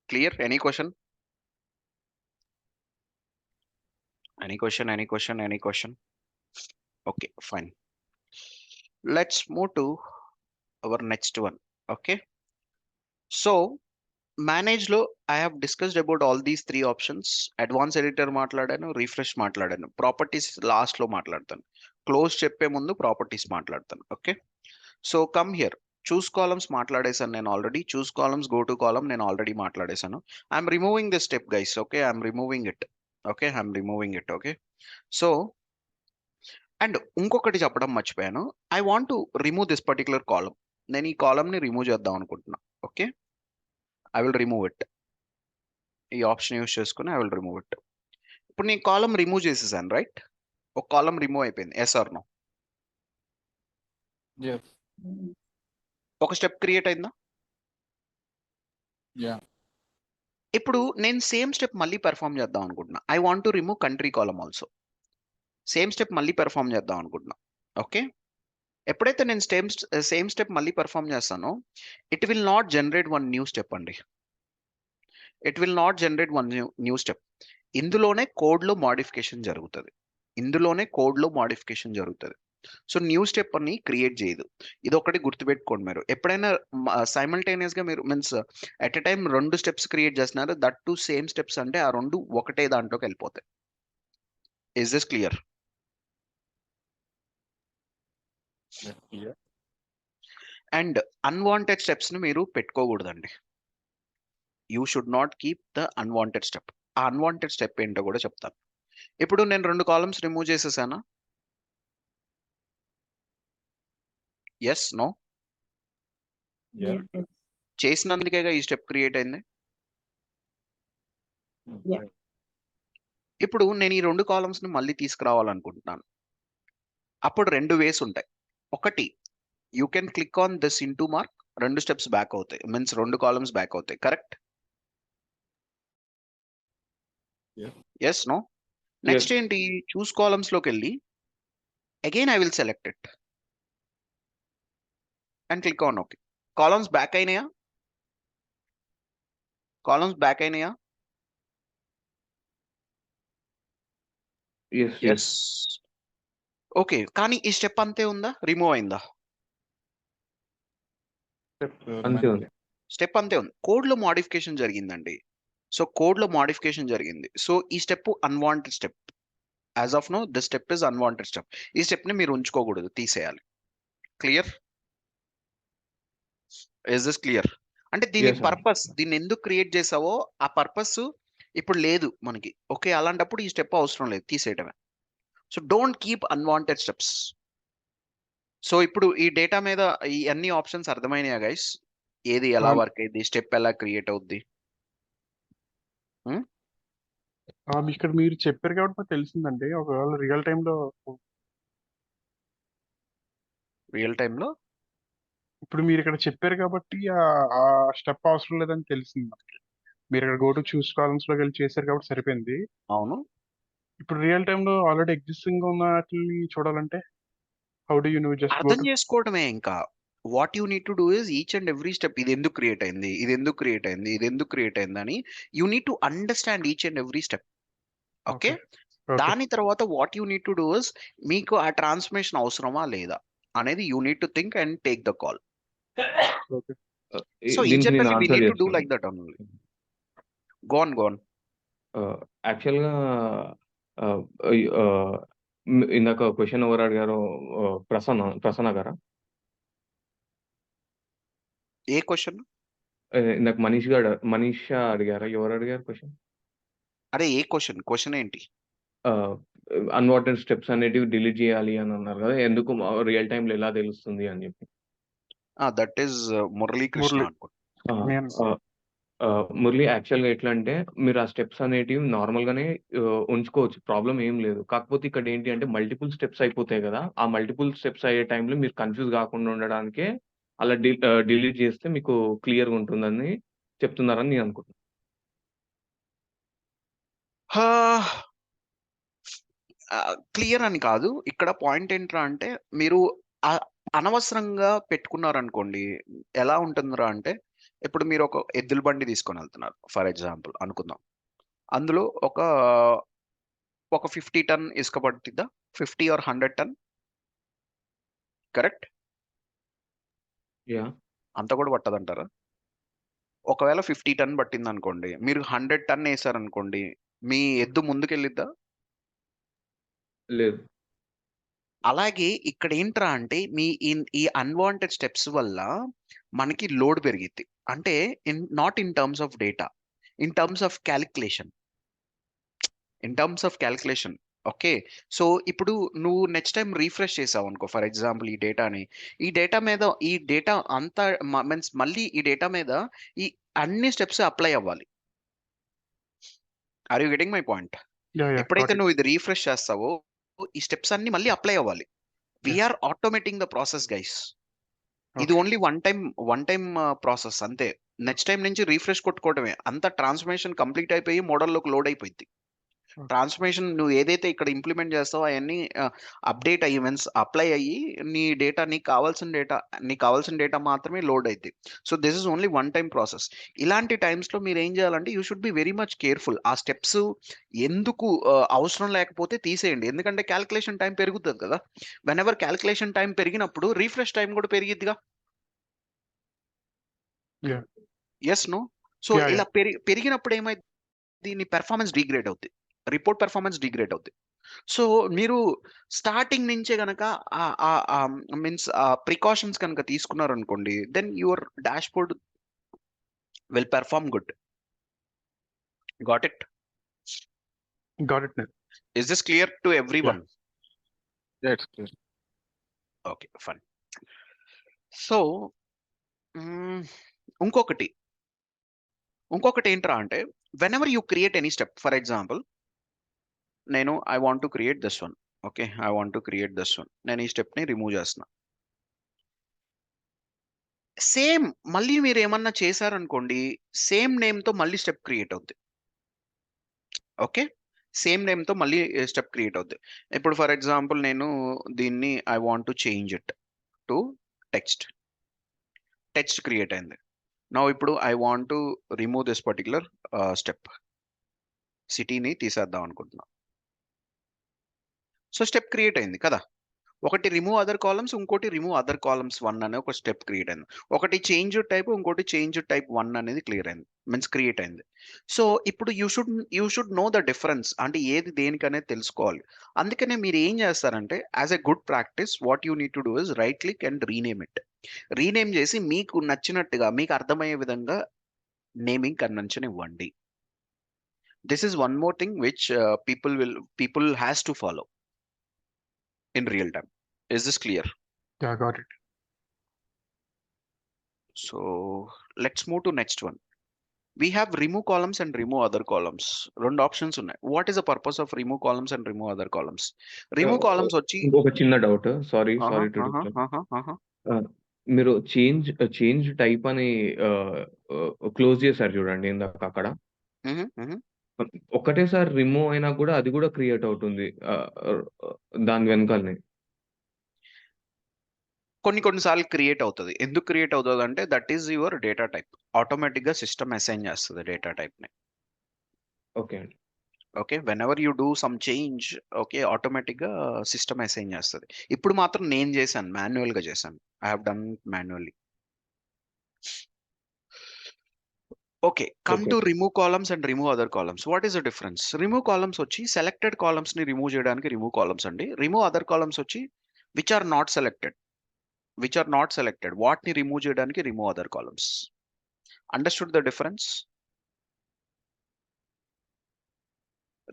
Clear? Any question? Any question? Any question? Any question? Okay, fine. Let's move to our next one. Okay, so మేనేజ్లో I have discussed about all these 3 options. Advance editor మాట్లాడాను, refresh మాట్లాడాను, properties లాస్ట్లో మాట్లాడతాను. Close చెప్పే ముందు properties మాట్లాడతాను. Okay, so come here. Choose columns మాట్లాడేశాను నేను already. Choose columns, go to column నేను already మాట్లాడేశాను. I'm removing this step guys. Okay, I'm removing it. Okay, I'm removing it. Okay, so and ఇంకొకటి చెప్పడం మర్చిపోయాను. I want to remove this particular column. నేను ఈ కాలమ్ని remove చేద్దాం అనుకుంటున్నా. Okay, I will remove it. ఈ ఆప్షన్ యూస్ చేసుకుని ఐ విల్ రిమూవ్ ఇట్. ఇప్పుడు నేను కాలమ్ రిమూవ్ చేసేసాను, రైట్? ఒక కాలమ్ రిమూవ్ అయిపోయింది. Yes or no? Yes. ఒక స్టెప్ క్రియేట్ అయిందా? Yeah. ఇప్పుడు నేను సేమ్ స్టెప్ మళ్ళీ పెర్ఫామ్ చేద్దాం అనుకుంటున్నా. I want to remove country column also. Same step మళ్ళీ పెర్ఫామ్ చేద్దాం అనుకుంటున్నా. ఓకే, ఎప్పుడైతే నేను సేమ్ స్టెప్ మళ్ళీ పెర్ఫామ్ చేస్తానో it will not generate one new step అండి. It will not generate one new step. ఇందులోనే కోడ్లో మాడిఫికేషన్ జరుగుతుంది. సో న్యూ స్టెప్ అని క్రియేట్ చేయదు. ఇది ఒకటి గుర్తుపెట్టుకోండి. మీరు ఎప్పుడైనా సైమల్టేనియస్గా మీరు means at a time 2 steps create చేస్తున్నారు, దట్ టు సేమ్ స్టెప్స్ అంటే ఆ 2 ఒకటే దాంట్లోకి వెళ్ళిపోతాయి. Is this clear? Yes, clear. And unwanted స్టెప్స్ని మీరు పెట్టుకోకూడదండి. You should not keep the unwanted step. ఆ అన్వాంటెడ్ స్టెప్ ఏంటో కూడా చెప్తాను. ఇప్పుడు నేను 2 కాలమ్స్ రిమూవ్ చేసేసానా? Yes no? Yeah. Yes. చేసినందుకేగా ఈ స్టెప్ క్రియేట్ అయింది. Yeah. ఇప్పుడు నేను ఈ 2 కాలమ్స్ని మళ్ళీ తీసుకురావాలనుకుంటున్నాను. అప్పుడు 2 వేస్ ఉంటాయి. ఒకటి, you can click on this into mark, 2 steps back అవుతాయి, మీన్స్ 2 కాలమ్స్ బ్యాక్ అవుతాయి. Correct? Yeah. Yes no? Next ఏంటి, చూస్ కాలమ్స్లోకి వెళ్ళి again I will select it and click on okay. Columns back అయినాయా? Yes yes. ఓకే, కానీ ఈ step అంతే ఉందా, రిమూవ్ అయిందా? అంతే ఉంది. స్టెప్ అంతే ఉంది. కోడ్లో మోడిఫికేషన్ జరిగిందండి. సో కోడ్లో మోడిఫికేషన్ జరిగింది. సో ఈ step unwanted step. As of now this step is unwanted step. ఈ స్టెప్ని మీరు ఉంచుకోకూడదు, తీసేయాలి. క్లియర్? Is this clear? అంటే దీని Yes, sir. పర్పస్, దీన్ని ఎందుకు క్రియేట్ చేసావో ఆ పర్పస్ ఇప్పుడు లేదు మనకి. ఓకే, అలాంటప్పుడు ఈ స్టెప్ అవసరం లేదు, తీసేయటమే. So don't keep unwanted steps. So ఇప్పుడు ఈ డేటా మీద ఈ అన్ని ఆప్షన్స్ అర్థమైనాయా గైస్? ఏది ఎలా వర్క్ అయ్యింది, స్టెప్ ఎలా క్రియేట్ అవుద్ది? ఇక్కడ మీరు చెప్పారు కాబట్టి నాకు తెలిసిందండి. ఒకవేళ రియల్ టైంలో రియల్ టైంలో ఇప్పుడు మీరు ఇక్కడ చెప్పారు కాబట్టి ఆ స్టెప్ అవసరం లేదని తెలిసింది మనకి. మీరు ఇక్కడ గో టు చూస్ కాలమ్స్ లోకి వెళ్ళి చేశారు కాబట్టి సరిపోయింది. అవును. ఇప్పుడు రియల్ టైంలో ఆల్రెడీ ఎగ్జిస్టింగ్ ఉన్న వాటిని చూడాలంటే how do you know? Just go అర్థం టు చేసుకోవడమే ఇంకా. What you need to do is each and every step. ఇది ఎందుకు క్రియేట్ అయింది, ఇది ఎందుకు క్రియేట్ అయింది, ఇది ఎందుకు క్రియేట్ అయింది అని you need to understand each and every step. Okay, దాని తర్వాత what you need to do is మీకు ఆ ట్రాన్స్ఫర్మేషన్ అవసరమా లేదా అనేది you need to think and take the call. Okay. So in దీనికి నేను general we answer need to do చేస్తాను. Like that only. గోన్ యాక్చువల్గా ఇందాక క్వశ్చన్ ఎవరు అడిగారో ప్రసన్న గారా? ఏ క్వశ్చన్? ఇందాక మనీషా అడిగారా? ఎవరు అడిగారు క్వశ్చన్? అరే ఏ క్వశ్చన్ ఏంటి? అన్వాంటెడ్ స్టెప్స్ అనేటివి డిలీట్ చేయాలి అని అన్నారు కదా, ఎందుకు రియల్ టైంలో ఎలా తెలుస్తుంది అని చెప్పి. That is Murali Krishna Murali. అనుకుంటా. మురళి, యాక్చువల్గా ఎట్లా అంటే మీరు ఆ స్టెప్స్ అనేటివి నార్మల్గానే ఉంచుకోవచ్చు, ప్రాబ్లం ఏం లేదు. కాకపోతే ఇక్కడ ఏంటి అంటే మల్టిపుల్ స్టెప్స్ అయిపోతాయి కదా, ఆ మల్టిపుల్ స్టెప్స్ అయ్యే టైంలో మీరు కన్ఫ్యూజ్ కాకుండా ఉండడానికే అలా డిలీట్ చేస్తే మీకు క్లియర్గా ఉంటుందని చెప్తున్నారని నేను అనుకుంటున్నాను. క్లియర్ అని కాదు, ఇక్కడ పాయింట్ ఏంట్రా అంటే మీరు అనవసరంగా పెట్టుకున్నారనుకోండి ఎలా ఉంటుందిరా అంటే, ఇప్పుడు మీరు ఒక ఎద్దుల బండి తీసుకొని వెళ్తున్నారు ఫర్ ఎగ్జాంపుల్ అనుకుందాం. అందులో ఒక 50 టన్ ఇసుక పట్టిద్దా? 50 or 100 టన్? కరెక్ట్? యా, అంత కూడా పట్టదంటారా? ఒకవేళ 50 టన్ పట్టింది అనుకోండి, మీరు 100 టన్ వేసారనుకోండి, మీ ఎద్దు ముందుకెళ్ళిద్దా? లేదు. అలాగే ఇక్కడ ఏంట్రా అంటే ఈ అన్వాంటెడ్ స్టెప్స్ వల్ల మనకి లోడ్ పెరిగిద్ది. అంటే not in terms of data, in terms of calculation. Okay, so ఇప్పుడు నువ్వు నెక్స్ట్ టైం రీఫ్రెష్ చేసావు అనుకో ఫర్ ఎగ్జాంపుల్ ఈ డేటా అంతా మీన్స్ మళ్ళీ ఈ డేటా మీద ఈ అన్ని స్టెప్స్ అప్లై అవ్వాలి. Are you getting my point? ఎప్పుడైతే నువ్వు ఇది రీఫ్రెష్ చేస్తావో ఈ స్టెప్స్ అన్ని మళ్ళీ అప్లై అవ్వాలి. We're automating the process guys. ఇది ఓన్లీ వన్ టైం ప్రాసెస్ అంతే. నెక్స్ట్ టైం నుంచి రీఫ్రెష్ కొట్టుకోవడమే. అంత ట్రాన్స్ఫర్మేషన్ కంప్లీట్ అయిపోయి మోడల్లోకి లోడ్ అయిపోయింది. ట్రాన్స్ఫర్మేషన్ నువ్వు ఏదైతే ఇక్కడ ఇంప్లిమెంట్ చేస్తావో అవన్నీ అప్డేట్ అయ్యి మీన్స్ అప్లై అయ్యి నీకు కావాల్సిన డేటా మాత్రమే లోడ్ అవుతుంది. So this is only one time process. ఇలాంటి టైమ్స్లో మీరు ఏం చేయాలంటే you should be very much careful. ఆ స్టెప్స్ ఎందుకు అవసరం లేకపోతే తీసేయండి, ఎందుకంటే క్యాలిక్యులేషన్ టైం పెరుగుతుంది కదా. వెన్ ఎవర్ క్యాలిక్యులేషన్ టైం పెరిగినప్పుడు రీఫ్రెష్ టైం కూడా పెరిగిద్దిగా. Yes no? సో ఇలా పెరిగినప్పుడు ఏమైంది, దీని పెర్ఫార్మెన్స్ డిగ్రేడ్ అవుతుంది, రిపోర్ట్ పెర్ఫార్మెన్స్ డిగ్రేడ్ అవుతుంది. సో మీరు స్టార్టింగ్ నుంచే కనుక మీన్స్ ప్రికాషన్స్ కనుక తీసుకున్నారు అనుకోండి, then your dash board will perform good. Got it? Is this clear to everyone? Okay, fine. So ఇంకొకటి ఏంట్రా అంటే, whenever you create any step, for example నేను I want to create this one. Okay, I want to create this one. నేను ఈ స్టెప్ని remove చేస్తున్నా. Same మళ్ళీ మీరు ఏమన్నా చేశారనుకోండి, సేమ్ నేమ్తో మళ్ళీ స్టెప్ క్రియేట్ అవుద్ది. ఓకే, సేమ్ నేమ్తో మళ్ళీ స్టెప్ క్రియేట్ అవుద్ది. ఇప్పుడు ఫర్ ఎగ్జాంపుల్ నేను దీన్ని I want to change it to text create అయింది. నౌ ఇప్పుడు I want to remove this particular step. సిటీని తీసేద్దాం అనుకుంటున్నా. సో స్టెప్ క్రియేట్ అయింది కదా. ఒకటి రిమూవ్ అదర్ కాలమ్స్, ఇంకోటి రిమూవ్ అదర్ కాలమ్స్ 1 అనే ఒక స్టెప్ క్రియేట్ అయింది. ఒకటి చేంజ్ టైప్, ఇంకోటి చేంజ్ టైప్ 1 అనేది క్లియర్ అయింది, మీన్స్ క్రియేట్ అయింది. సో ఇప్పుడు you should know the difference, అంటే ఏది దేనికనేది తెలుసుకోవాలి. అందుకనే మీరు ఏం చేస్తారంటే as a good practice what you need to do is right click and rename it. Rename చేసి మీకు నచ్చినట్టుగా మీకు అర్థమయ్యే విధంగా నేమింగ్ కన్వెన్షన్ ఇవ్వండి. This is one more thing which people has to follow in real time. Is this clear? Yeah, got it. So let's move to next one. We have remove columns and remove other columns. రెండు options ఉన్నాయి. What is the purpose of remove columns and remove other columns? Remove columns వచ్చి ఇంకొక చిన్న doubt, sorry to మీరు change type అని close చేశారు చూడండి ఇందాక అక్కడ. ఒకటేసారి రిమూవ్ అయినా కూడా అది కూడా క్రియేట్ అవుతుంది దాని వెనకాలనే. కొన్నిసార్లు క్రియేట్ అవుతుంది. ఎందుకు క్రియేట్ అవుతుంది అంటే that is your data type. Automatic గా సిస్టమ్ అసైన్ చేస్తుంది డేటా టైప్ ని. Okay okay, when ever you do some change, okay, automatic గా సిస్టమ్ అసైన్ చేస్తుంది. ఇప్పుడు మాత్రం నేను చేశాను, మాన్యువల్ గా చేశాను. I have done manually. Okay, come to remove columns and remove other columns. What is the difference? Remove columns వచ్చి selected columns ని రిమూవ్ చేయడానికి రిమూవ్ కాలమ్స్ అండి. రిమూవ్ అదర్ కాలమ్స్ వచ్చి విచ్ ఆర్ నాట్ సెలెక్టెడ్ వాటిని remove చేయడానికి remove other columns. Understood the difference?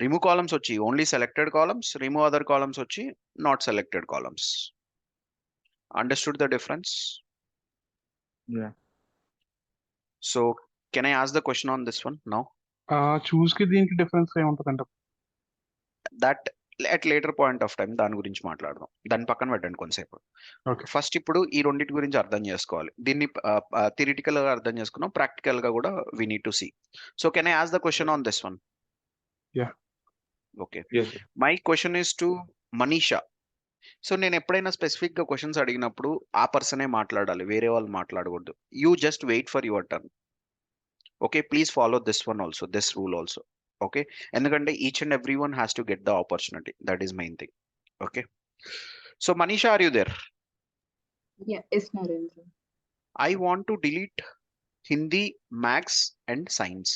Remove columns వచ్చి only selected columns, remove other columns వచ్చి not selected columns. Understood the difference? So can I ask the question on this one now? Choose కి దీనికి difference ఏముంటదంటే that at later point of time దాని గురించి మాట్లాడదాం. దాని పక్కన పెట్టండి కొంతసేపు. Okay. ఫస్ట్ ఇప్పుడు ఈ రెండింటి గురించి అర్థం చేసుకోవాలి. దీన్ని థియరిటికల్ గా అర్థం చేసుకున్నాం, ప్రాక్టికల్ గా కూడా we need to see. So can I ask the question on this one? Yeah. Okay, Yes, sir. My question is to Manisha. So నేను ఎప్పుడైనా స్పెసిఫిక్ గా క్వశ్చన్స్ అడిగినప్పుడు ఆ పర్సనే మాట్లాడాలి, వేరే వాళ్ళు మాట్లాడకూడదు. You just wait for your turn. Okay, please follow this one also, this rule also. Okay, ఎందుకంటే each and every one has to get the opportunity. That is main thing. Okay, so Manisha, are you there? Yeah, yes, Narendra. I want to delete Hindi, Maths and Science.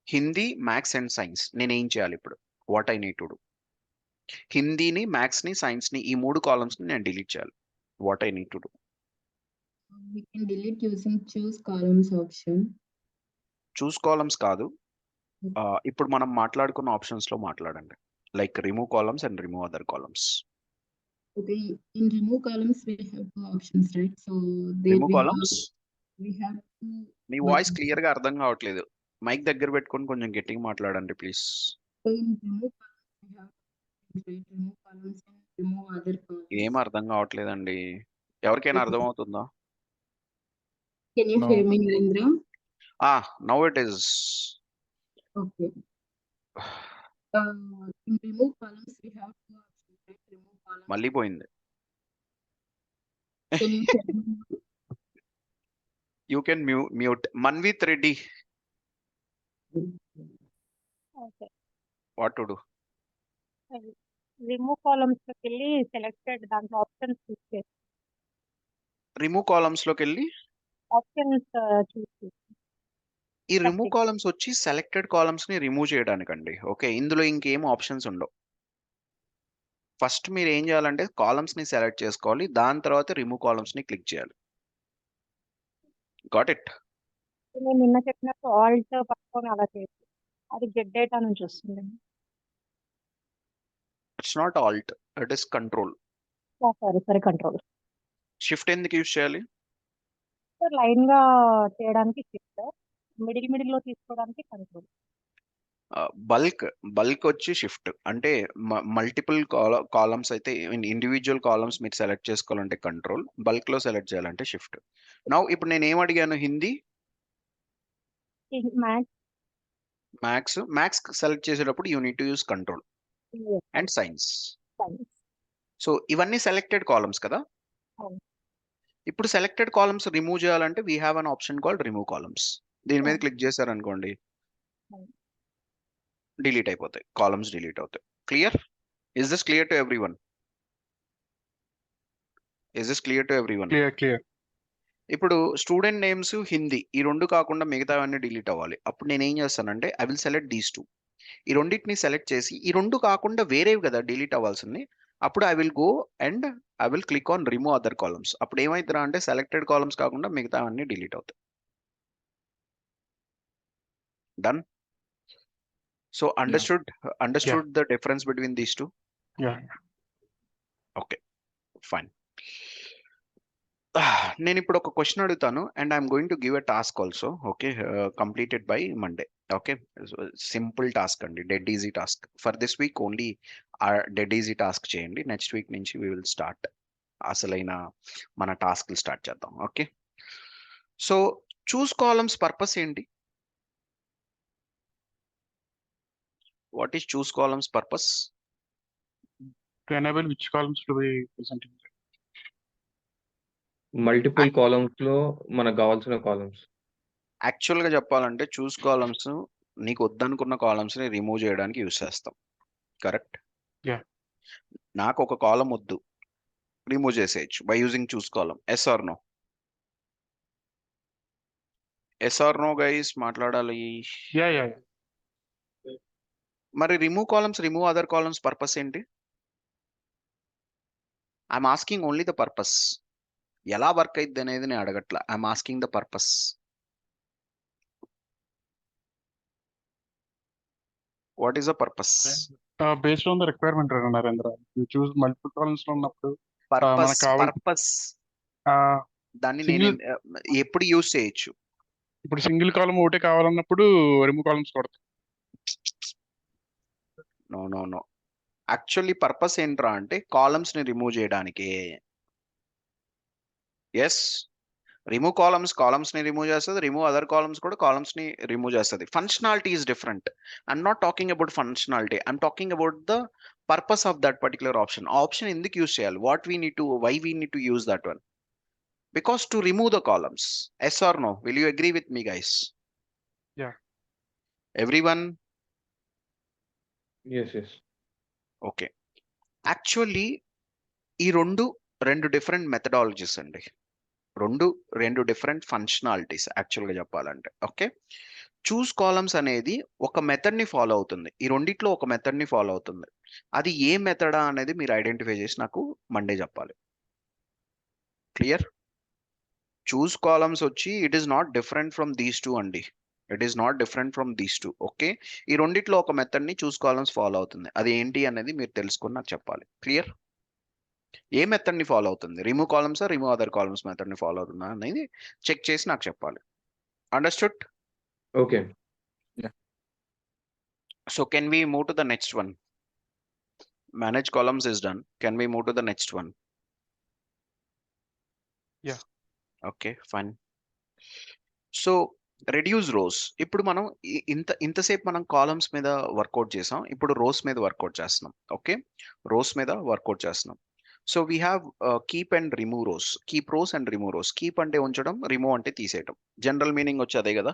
Hindi, Maths and Science. నేను ఏం చేయాలి ఇప్పుడు? What I need to do? హిందీని, maths ని, science ని, ఈ 3 columns ని నేను డిలీట్ చేయాలి. What I need to do? We can delete using choose columns option. Choose columns కాదు, ఇప్పుడు మనం మాట్లాడుకున్న ఆప్షన్స్ లో మాట్లాడండి. Like remove columns and remove other columns. Okay, in remove columns we have 2 options, right? So they remove columns. we have 2. Me voice clear గా అర్థం కావట్లేదు. Mic దగ్గర పెట్టుకొని కొంచెం గట్టిగా మాట్లాడండి please. So in remove columns we have, right, remove columns and remove other columns. ఏం అర్థం కావట్లేదండి. ఎవరికైనా అర్థం అవుతుందా? Can you No. hear me, Narendra? Now it is. Okay. In remove columns we have 2 options, right? Remove columns. మళ్ళీ పోయింది. Can you hear me? You can mute. Manvith Reddy, okay. What to do? Remove columns లోకి వెళ్ళి selected దాంట్లో options చూస్ చేసి remove columns లోకి వెళ్ళి options చూస్ చేసి ఈ రిమూవ్ కాలమ్స్ వచ్చి సెలెక్టెడ్ కాలమ్స్ ని రిమూవ్ చేయడానికండి. ఓకే, ఇందులో ఇంకేం ఆప్షన్స్ ఉండవు. ఫస్ట్ మీరు ఏం చేయాలంటే కాలమ్స్ ని సెలెక్ట్ చేసుకోవాలి, దాని తర్వాత రిమూవ్ కాలమ్స్ ని క్లిక్ చేయాలి. Got it? నేను నిన్న చెప్పినట్టు ఆల్ట్ పట్టుకొని అలా చేసి అది గెట్ డేటా నుంచి వస్తుంది. It's not Alt, it is control. సరే కంట్రోల్. షిఫ్ట్ ఎందుకు యూజ్ చేయాలి? లైన్ గా చేయడానికి షిఫ్ట్, మిడిల్ లో తీసుకోవడానికి కంట్రోల్. బల్క్ వచ్చి షిఫ్ట్. అంటే మల్టిపుల్ కాలమ్స్ అయితే ఇండివిజువల్ కాలమ్స్ మీరు సెలెక్ట్ చేసుకోవాలంటే కంట్రోల్, బల్క్ లో సెలెక్ట్ చేయాలంటే షిఫ్ట్. నౌ ఇప్పుడు నేను ఏం అడిగాను? హిందీ, మ్యాథ్స్ సెలెక్ట్ చేసేటప్పుడు you need to use control and science. So ఇవన్నీ సెలెక్టెడ్ కాలమ్స్ కదా. అవును. ఇప్పుడు సెలెక్టెడ్ కాలమ్స్ రిమూవ్ చేయాలంటే we have an option called remove columns. దీని మీద క్లిక్ చేశారనుకోండి, అవును. డిలీట్ అయిపోతాయి, కాలమ్స్ డిలీట్ అవుతాయి. Clear? Is this clear to everyone? Is this clear to everyone? Clear. ఇప్పుడు స్టూడెంట్ నేమ్స్ హిందీ ఈ రెండు కాకుండా మిగతావన్నీ డిలీట్ అవ్వాలి. అప్పుడు నేను ఏం చేస్తానంటే I will select these two. ఈ రెండింటిని సెలెక్ట్ చేసి ఈ రెండు కాకుండా వేరేవి కదా డిలీట్ అవ్వాల్సింది. అప్పుడు I will go and I will click on remove other columns. అప్పుడు ఏమైతుందా అంటే సెలెక్టెడ్ కాలమ్స్ కాకుండా మిగతావన్నీ డిలీట్ అవుతాయి. Done. So understood the difference between these two. Okay fine. నేను ఇప్పుడు ఒక క్వశ్చన్ అడుగుతాను and I'm going to give a task also. Okay, completed by Monday. Okay, simple task అండి, dead easy task. For this week only dead easy task చేయండి. Next week నుంచి we will start అసలైన మన టాస్క్లు start చేద్దాం. Okay, so choose columns purpose ఏంటి? What is choose columns purpose? To enable which columns to be presented. Multiple columns లో మనకు కావాల్సిన కాలమ్స్. యాక్చువల్గా చెప్పాలంటే చూస్ కాలమ్స్ నీకు వద్దనుకున్న కాలమ్స్ని రిమూవ్ చేయడానికి యూస్ చేస్తాం. కరెక్ట్? నాకు ఒక కాలం వద్దు, రిమూవ్ చేసేయచ్చు by using choose column. Yes or no? Yes or no guys మాట్లాడాలి. మరి remove columns, remove other columns purpose ఏంటి? I'm asking only the purpose. ఎలా వర్క్ అయింది అనేది నేను అడగట్లా. I'm asking the purpose. What is the purpose? Based on the requirement, Narendra. You choose multiple columns లో ఉన్నప్పుడు పర్పస్ మనకు పర్పస్ దాన్ని single- నేను ఎప్పుడు యూజ్ చేయొచ్చు? ఇప్పుడు సింగిల్ కాలం ఒకటే కావాలన్నప్పుడు రిమూవ్ కాలమ్స్ కొడతాం. No no no, actually purpose ఏంట్రా అంటే కాలమ్స్ ని రిమూవ్ చేయడానికి. ఎస్, రిమూవ్ కాలమ్స్ ని రిమూవ్ చేస్తుంది, రిమూవ్ అదర్ కాలమ్స్ కూడా కాలమ్స్ ని రిమూవ్ చేస్తుంది. Functionality is different. I'm not talking about functionality, I'm talking about the purpose of that particular option. Option ఎందుకు యూజ్ చేయాలి? What we need to, why we need to use that one? Because to remove the columns. Yes or no? Will you agree with me, guys? Yeah. Everyone? Yes. Okay. Actually, ఈ రెండు different methodologies అండి. రెండు different functionalities యాక్చువల్గా చెప్పాలంటే. Okay, చూస్ columns అనేది ఒక మెథడ్ని follow అవుతుంది. ఈ రెండిట్లో ఒక మెథడ్ని ఫాలో అవుతుంది. అది ఏ మెథడా అనేది మీరు ఐడెంటిఫై చేసి నాకు మండే చెప్పాలి. క్లియర్? చూస్ కాలమ్స్ వచ్చి it is not different from these two అండి. It is not different from these two. Okay, ఈ రెండిట్లో ఒక మెథడ్ని చూస్ కాలమ్స్ ఫాలో అవుతుంది. అది ఏంటి అనేది మీరు తెలుసుకుని నాకు చెప్పాలి. క్లియర్? ఏ మెథడ్ని ఫాలో అవుతుంది? రిమూవ్ కాలమ్సా, రిమూవ్ అదర్ కాలమ్స్ మెథడ్ని ఫాలో అవుతుందా అనేది చెక్ చేసి నాకు చెప్పాలి. Understood? Okay. So can we move to the next one? Manage columns is done. Can we move to the next one? Yeah. Okay fine. So reduce rows. ఇప్పుడు మనం ఇంతసేపు మనం కాలమ్స్ మీద వర్కౌట్ చేసాం. ఇప్పుడు రోస్ మీద వర్కౌట్ చేస్తున్నాం. Okay, rows మీద వర్కౌట్ చేస్తున్నాం. So we have keep and remove rows. Keep rows and remove rows. Keep అంటే ఉంచడం, రిమూవ్ అంటే తీసేయడం. జనరల్ మీనింగ్ వచ్చి అదే కదా?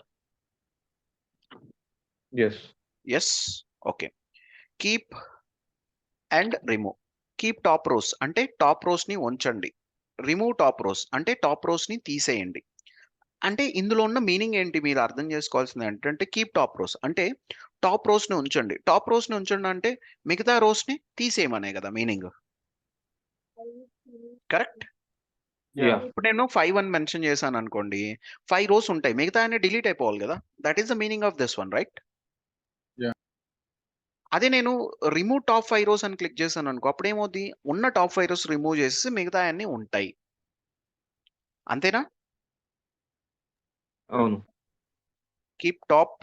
Yes. Okay, keep and remove. Keep top rows అంటే టాప్ రోస్ ని ఉంచండి. రిమూవ్ టాప్ రోస్ అంటే టాప్ రోస్ ని తీసేయండి. అంటే ఇందులో ఉన్న మీనింగ్ ఏంటి మీరు అర్థం చేసుకోవాల్సింది ఏంటంటే కీప్ టాప్ రోస్ అంటే టాప్ రోస్ ని ఉంచండి. టాప్ రోస్ ని ఉంచండి అంటే మిగతా రోస్ ని తీసేయమనే కదా మీనింగ్. కరెక్ట్? ఇప్పుడు నేను 5 అని మెన్షన్ చేశాను అనుకోండి, 5 రోస్ ఉంటాయి, మిగతా అన్ని డిలీట్ అయిపోవాలి కదా. That is the meaning of this one, right? అదే నేను రిమూవ్ టాప్ 5 రోస్ అని క్లిక్ చేశాను అనుకో, అప్పుడు ఏమవుతుంది? ఉన్న టాప్ 5 రోస్ రిమూవ్ చేసి మిగతా అన్ని ఉంటాయి. అంతేనా? అవును. కీప్ టాప్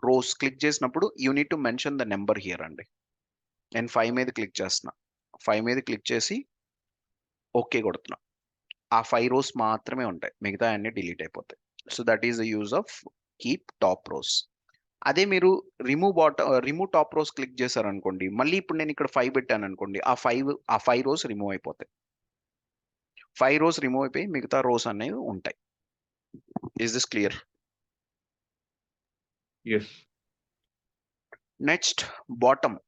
రోస్ క్లిక్ చేసినప్పుడు you need to mention the number here అండి. నేను 5 మీద క్లిక్ చేస్తున్నా. 5 మీద క్లిక్ చేసి ఓకే కొడుతున్నా. ఆ 5 రోస్ మాత్రమే ఉంటాయి, మిగతా అన్ని డిలీట్ అయిపోతాయి. So that is the use of keep top rows. అదే మీరు రిమూవ్ టాప్ రోస్ క్లిక్ చేశారు అనుకోండి, మళ్ళీ ఇప్పుడు నేను ఇక్కడ 5 పెట్టాను అనుకోండి, ఆ 5 రోస్ రిమూవ్ అయిపోతాయి. 5 రోస్ రిమూవ్ అయిపోయి మిగతా రోస్ అనేవి ఉంటాయి. Is this clear? Yes. Next bottom.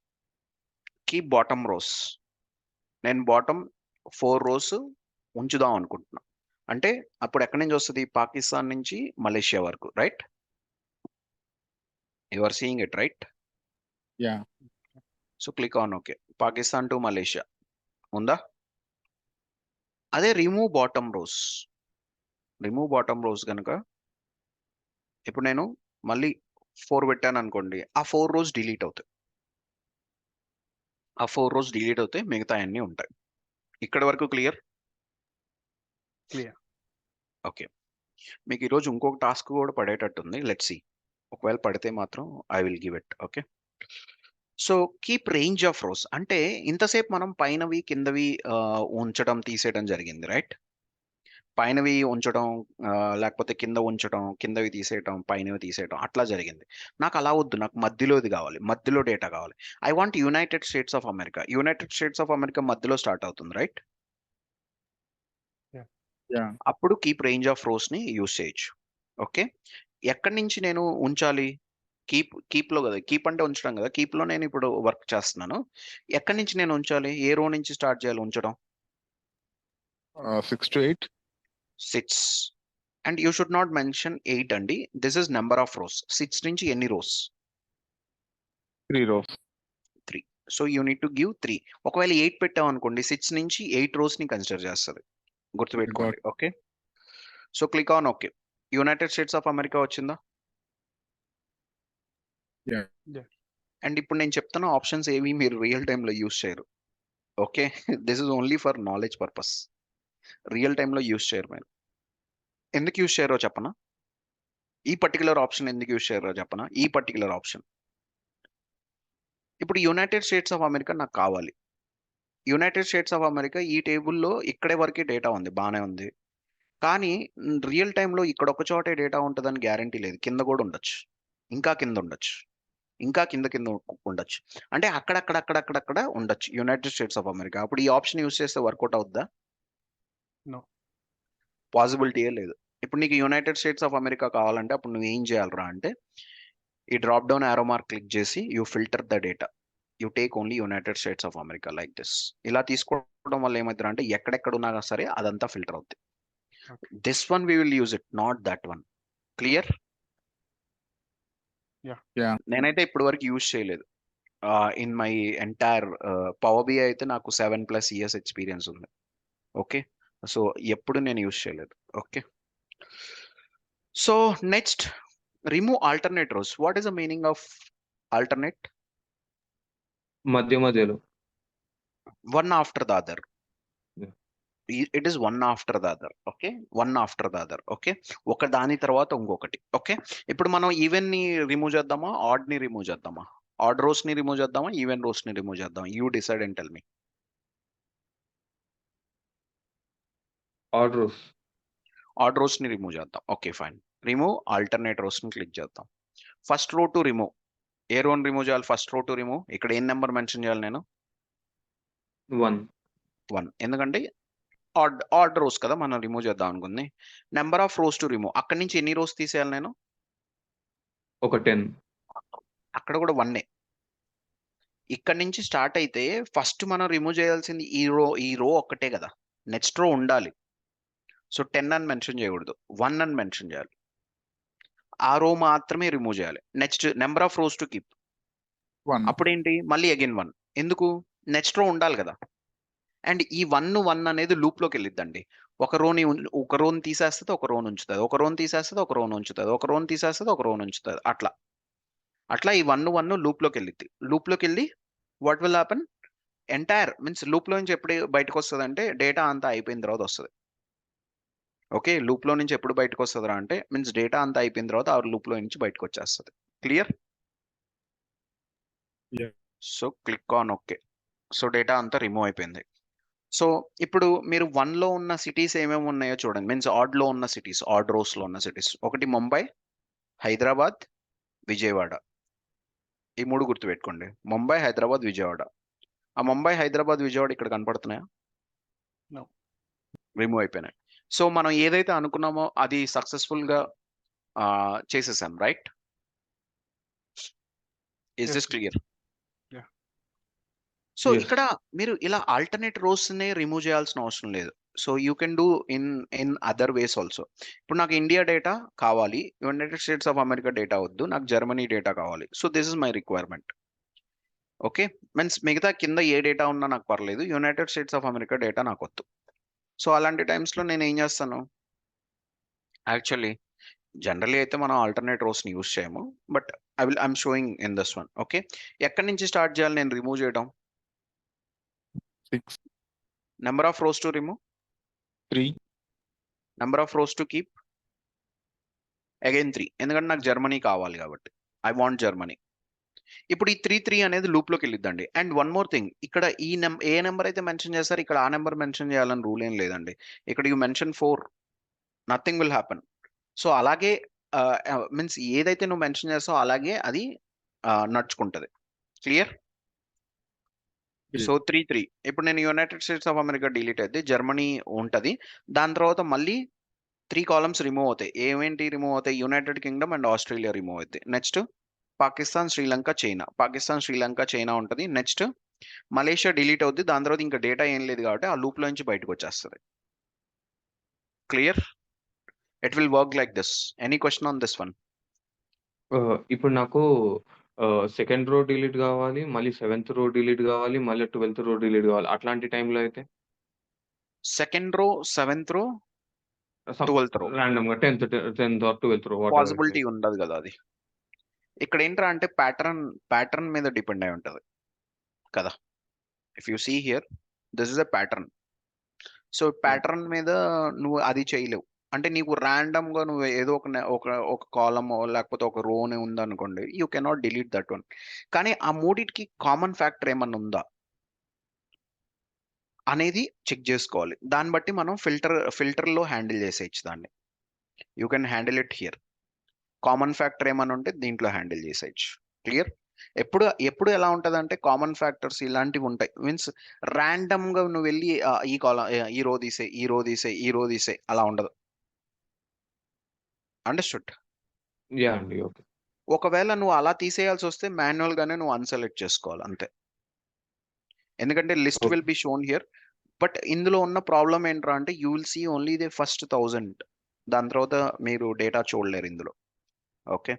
Keep bottom rows. నేను బాటమ్ 4 రోస్ ఉంచుదాం అనుకుంటున్నా. అంటే అప్పుడు ఎక్కడి నుంచి వస్తుంది? పాకిస్తాన్ నుంచి మలేషియా వరకు, right? You are seeing it, right? Yeah. So click on okay. Pakistan to Malaysia ఉందా? అదే remove bottom rows. Remove bottom rows కనుక ఇప్పుడు నేను మళ్ళీ 4 పెట్టాను అనుకోండి, ఆ 4 రోస్ డిలీట్ అవుతాయి. ఆ 4 రోస్ డిలీట్ అవుతాయి, మిగతా అన్నీ ఉంటాయి. ఇక్కడి వరకు క్లియర్? క్లియర్. ఓకే. మీకు ఈరోజు ఇంకొక టాస్క్ కూడా పడేటట్టుంది. Let's see. ఒకవేళ పడితే మాత్రం I will give it. Okay. So keep range of rose అంటే ఇంతసేపు మనం పైనవి కిందవి ఉంచడం తీసేయడం జరిగింది, రైట్? పైనవి ఉంచడం లేకపోతే కింద ఉంచడం, కిందవి తీసేయటం, పైనవి తీసేయటం అట్లా జరిగింది. నాకు అలా వద్దు, నాకు మధ్యలోది కావాలి, మధ్యలో డేటా కావాలి. I want United States of America. United States of America మధ్యలో స్టార్ట్ అవుతుంది, రైట్? యా. అప్పుడు కీప్ రేంజ్ ఆఫ్ రోస్ ని యూస్ చేయొచ్చు. ఓకే. ఎక్కడి నుంచి నేను ఉంచాలి? కీప్లో కదా, కీప్ అంటే ఉంచడం కదా. కీప్లో నేను ఇప్పుడు వర్క్ చేస్తున్నాను. ఎక్కడి నుంచి నేను ఉంచాలి? ఏ రో నుంచి స్టార్ట్ చేయాలి ఉంచడం? 6 to 8. 6. And you should not mention 8 అండి. This is number of rows. 6 నుంచి ఎన్ని rows? 3 rows. 3. So you need to give 3. ఒకవేళ 8 పెట్టాం అనుకోండి, 6 నుంచి 8 రోస్ ని కన్సిడర్ చేస్తుంది. గుర్తుపెట్టుకోండి. Okay. So click on okay. United States of America వచ్చిందా? Yeah. అండ్ ఇప్పుడు నేను చెప్తున్న ఆప్షన్స్ ఏవి మీరు రియల్ టైంలో యూస్ చేయరు. Okay. This is only for knowledge purpose. Real టైంలో యూస్ చేయరు మీరు. ఎందుకు యూస్ చేయరో చెప్పనా? ఈ పర్టికులర్ ఆప్షన్ ఎందుకు యూస్ చేయరో చెప్పనా? ఈ పర్టికులర్ ఆప్షన్ ఇప్పుడు యునైటెడ్ స్టేట్స్ ఆఫ్ అమెరికా నాకు కావాలి. యునైటెడ్ స్టేట్స్ ఆఫ్ అమెరికా ఈ టేబుల్లో ఇక్కడే వరకే డేటా ఉంది, బాగానే ఉంది. కానీ రియల్ టైంలో ఇక్కడ ఒక చోటే డేటా ఉంటుందని గ్యారంటీ లేదు. కింద కూడా ఉండొచ్చు, ఇంకా కింద ఉండొచ్చు, ఇంకా కింద ఉండొచ్చు. అంటే అక్కడక్కడ ఉండొచ్చు యునైటెడ్ స్టేట్స్ ఆఫ్ అమెరికా. అప్పుడు ఈ ఆప్షన్ యూస్ చేస్తే వర్కౌట్ అవుద్దా? నో. పాసిబిలిటీయే లేదు. ఇప్పుడు నీకు యునైటెడ్ స్టేట్స్ ఆఫ్ అమెరికా కావాలంటే అప్పుడు నువ్వు ఏం చేయాలరా అంటే, ఈ drop down arrow mark click చేసి you filter the data. You take only United States of America like this. ఇలా తీసుకోవడం వల్ల ఏమవుతుంది అంటే ఎక్కడెక్కడ ఉన్నా సరే అదంతా ఫిల్టర్ అవుతుంది. This one we will use it, not that one. Clear? Yeah. నేనైతే ఇప్పటి వరకు యూజ్ చేయలేదు. In my entire power BI అయితే నాకు 7+ years ఎక్స్పీరియన్స్ ఉంది. ఓకే. సో ఎప్పుడు నేను యూజ్ చేయలేదు. Okay. So next, remove alternate rows. What is the meaning of alternate? మధ్యలో. One after the other. It is one after the other. Okay. One after the other. Okay. ఒక దాని తర్వాత ఇంకొకటి. Okay. ఇప్పుడు మనం ఈవెన్ ని remove చేద్దామా, add ని రిమూవ్ చేద్దామా? ఆడ్ రోస్ ని రిమూవ్ చేద్దామా, ఈవెన్ రోస్ ని రిమూవ్ చేద్దామా? You decide and tell me. Odd rows. Odd rows ని రిమూవ్ చేద్దాం. Okay fine. Remove alternate rows ని క్లిక్ చేద్దాం. First row to remove. ఏ రోని రిమూవ్ చేయాలి? First row to remove. ఇక్కడ ఏం నెంబర్ మెన్షన్ చేయాలి నేను? 1. ఎందుకంటే ఆడ్ రోస్ కదా మనం రిమూవ్ చేద్దాం అనుకుంది. Number of rose to remove. అక్కడి నుంచి ఎన్ని రోస్ తీసేయాలి నేను? ఒక 10. అక్కడ కూడా 1. ఇక్కడ నుంచి స్టార్ట్ అయితే ఫస్ట్ మనం రిమూవ్ చేయాల్సింది ఈ రో ఒక్కటే కదా. నెక్స్ట్ రో ఉండాలి. సో 10 అని మెన్షన్ చేయకూడదు, 1 అని మెన్షన్ చేయాలి. ఆ రో మాత్రమే రిమూవ్ చేయాలి. Next number of rose to keep. 1. అప్పుడేంటి? మళ్ళీ అగైన్ 1. ఎందుకు? నెక్స్ట్ రో ఉండాలి కదా. అండ్ ఈ 1 అనేది లూప్ లోకి వెళ్ళిద్దండి. ఒక రోని తీసేస్తుంది, ఒక రోని ఉంచుతుంది, ఒక రోని తీసేస్తుంది, ఒక రోని ఉంచుతుంది, ఒక రోని తీసేస్తుంది, ఒక రోని ఉంచుతుంది. అట్లా ఈ 1 లూప్ లోకి వెళ్ళిద్ది. లూప్ లోకి వెళ్ళి what will happen? Entire means loop లో నుంచి ఎప్పుడు బయటకు వస్తుంది అంటే డేటా అంతా అయిపోయిన తర్వాత వస్తుంది. ఓకే. లూప్ లో నుంచి ఎప్పుడు బయటకు వస్తుందా అంటే మీన్స్ డేటా అంతా అయిపోయిన తర్వాత ఆ లూప్ లో నుంచి బయటకు వచ్చేస్తుంది. Clear? Yeah. So click on okay. So data అంతా రిమూవ్ అయిపోయింది. సో ఇప్పుడు మీరు 1లో ఉన్న సిటీస్ ఏమేమి ఉన్నాయో చూడండి. మీన్స్ ఆడ్ లో ఉన్న సిటీస్, ఆడ్ రోస్ లో ఉన్న సిటీస్. ఒకటి ముంబై, హైదరాబాద్, విజయవాడ. ఈ 3 గుర్తుపెట్టుకోండి. ముంబై, హైదరాబాద్, విజయవాడ. ఆ ముంబై, హైదరాబాద్, విజయవాడ ఇక్కడ కనపడుతున్నాయా? No. రిమూవ్ అయిపోయినాయి. సో మనం ఏదైతే అనుకున్నామో అది సక్సెస్ఫుల్ గా చేసేసాం, right? Is Yes, this sir. Clear? Yeah. So Yes. ఇక్కడ మీరు ఇలా ఆల్టర్నేట్ రోస్ ని రిమూవ్ చేయాల్సిన అవసరం లేదు. So you can do in other ways also. ఇప్పుడు నాకు ఇండియా డేటా కావాలి, United States of America data వద్దు, నాకు జర్మనీ డేటా కావాలి. So this is my requirement. Okay, means మిగతా కింద ఏ డేటా ఉన్నా నాకు పర్లేదు, United States of America data నాకు వద్దు. సో అలాంటి టైమ్స్లో నేను ఏం చేస్తాను, యాక్చువల్లీ జనరల్లీ అయితే మనం ఆల్టర్నేట్ రోస్ని యూస్ చేయము, but I'm showing in this one. Okay, ఎక్కడి నుంచి స్టార్ట్ చేయాలి నేను రిమూవ్ చేయడం? 6, number of rose to remove, 3, number of rose to keep, again 3, ఎందుకంటే నాకు జర్మనీ కావాలి కాబట్టి ఐ వాంట్ జర్మనీ. ఇప్పుడు ఈ 3 అనేది లూప్లోకి వెళ్ళిద్దండి. అండ్ వన్ మోర్ థింగ్, ఇక్కడ ఈ ఏ నెంబర్ అయితే మెన్షన్ చేస్తారు ఇక్కడ ఆ నెంబర్ మెన్షన్ చేయాలని రూల్ ఏం లేదండి. ఇక్కడ you mention 4, nothing will happen. So అలాగే మీన్స్ ఏదైతే నువ్వు మెన్షన్ చేస్తావో అలాగే అది నడుచుకుంటుంది. క్లియర్? సో 3 ఇప్పుడు నేను United States of America delete అయితే జర్మనీ ఉంటుంది. దాని తర్వాత మళ్ళీ 3 కాలమ్స్ రిమూవ్ అవుతాయి. ఏమేంటి రిమూవ్ అవుతాయి? United Kingdom and Australia remove అవుతాయి. Next Pakistan, Sri Lanka, China. Pakistan, Sri Lanka, China ఉంటుంది. నెక్స్ట్ మలేషియా డిలీట్ అవుద్ది. దాని తర్వాత ఇంకా డేటా ఏం లేదు కాబట్టి ఆ లూప్లో నుంచి బయటకు వచ్చేస్తుంది. Clear? It will work like this. Any question on this one? ఇప్పుడు నాకు సెకండ్ రో డిలీట్ కావాలి, మళ్ళీ 7th రో డిలీట్ కావాలి, మళ్ళీ 12th రో డిలీట్ కావాలి. అట్లాంటి టైంలో అయితే సెకండ్ రో, 7th రో, 12th రో ర్యాండమ్గా 10th ఆర్ 12th రో పాసిబిలిటీ ఉండదు కదా అది. ఇక్కడ ఏంట్రా అంటే ప్యాటర్న్ మీద డిపెండ్ అయి ఉంటుంది కదా. If you see here this is a pattern. So pattern మీద నువ్వు అది చేయలేవు. అంటే నీకు random గా నువ్వు ఏదో ఒక కాలమ్ లేకపోతే ఒక రోనే ఉందనుకోండి, you cannot delete that one. కానీ ఆ మూడిటికి కామన్ ఫ్యాక్టర్ ఏమన్నా ఉందా అనేది చెక్ చేసుకోవాలి. దాన్ని బట్టి మనం ఫిల్టర్లో హ్యాండిల్ చేసేయచ్చు దాన్ని. You can handle it here. Common factor ఏమన్నా ఉంటే దీంట్లో హ్యాండిల్ చేసేయచ్చు. క్లియర్? ఎప్పుడు ఎలా ఉంటుంది అంటే కామన్ ఫ్యాక్టర్స్ ఇలాంటివి ఉంటాయి. మీన్స్ గా నువ్వు వెళ్ళి ఈ కాలం ఈ రో తీసే, ఈ రో తీసే, ఈ రో తీసే అలా ఉండదు. అండర్స్టూడ్? యా అండి. ఓకే. ఒకవేళ నువ్వు అలా తీసేయాల్సి వస్తే మాన్యువల్ గానే నువ్వు అన్సెలెక్ట్ చేసుకోవాలి అంతే. ఎందుకంటే list will be shown here. But ఇందులో ఉన్న ప్రాబ్లం ఏంట్రా అంటే you will see only the first 1000. దాని తర్వాత మీరు డేటా చూడలేరు ఇందులో. Okay,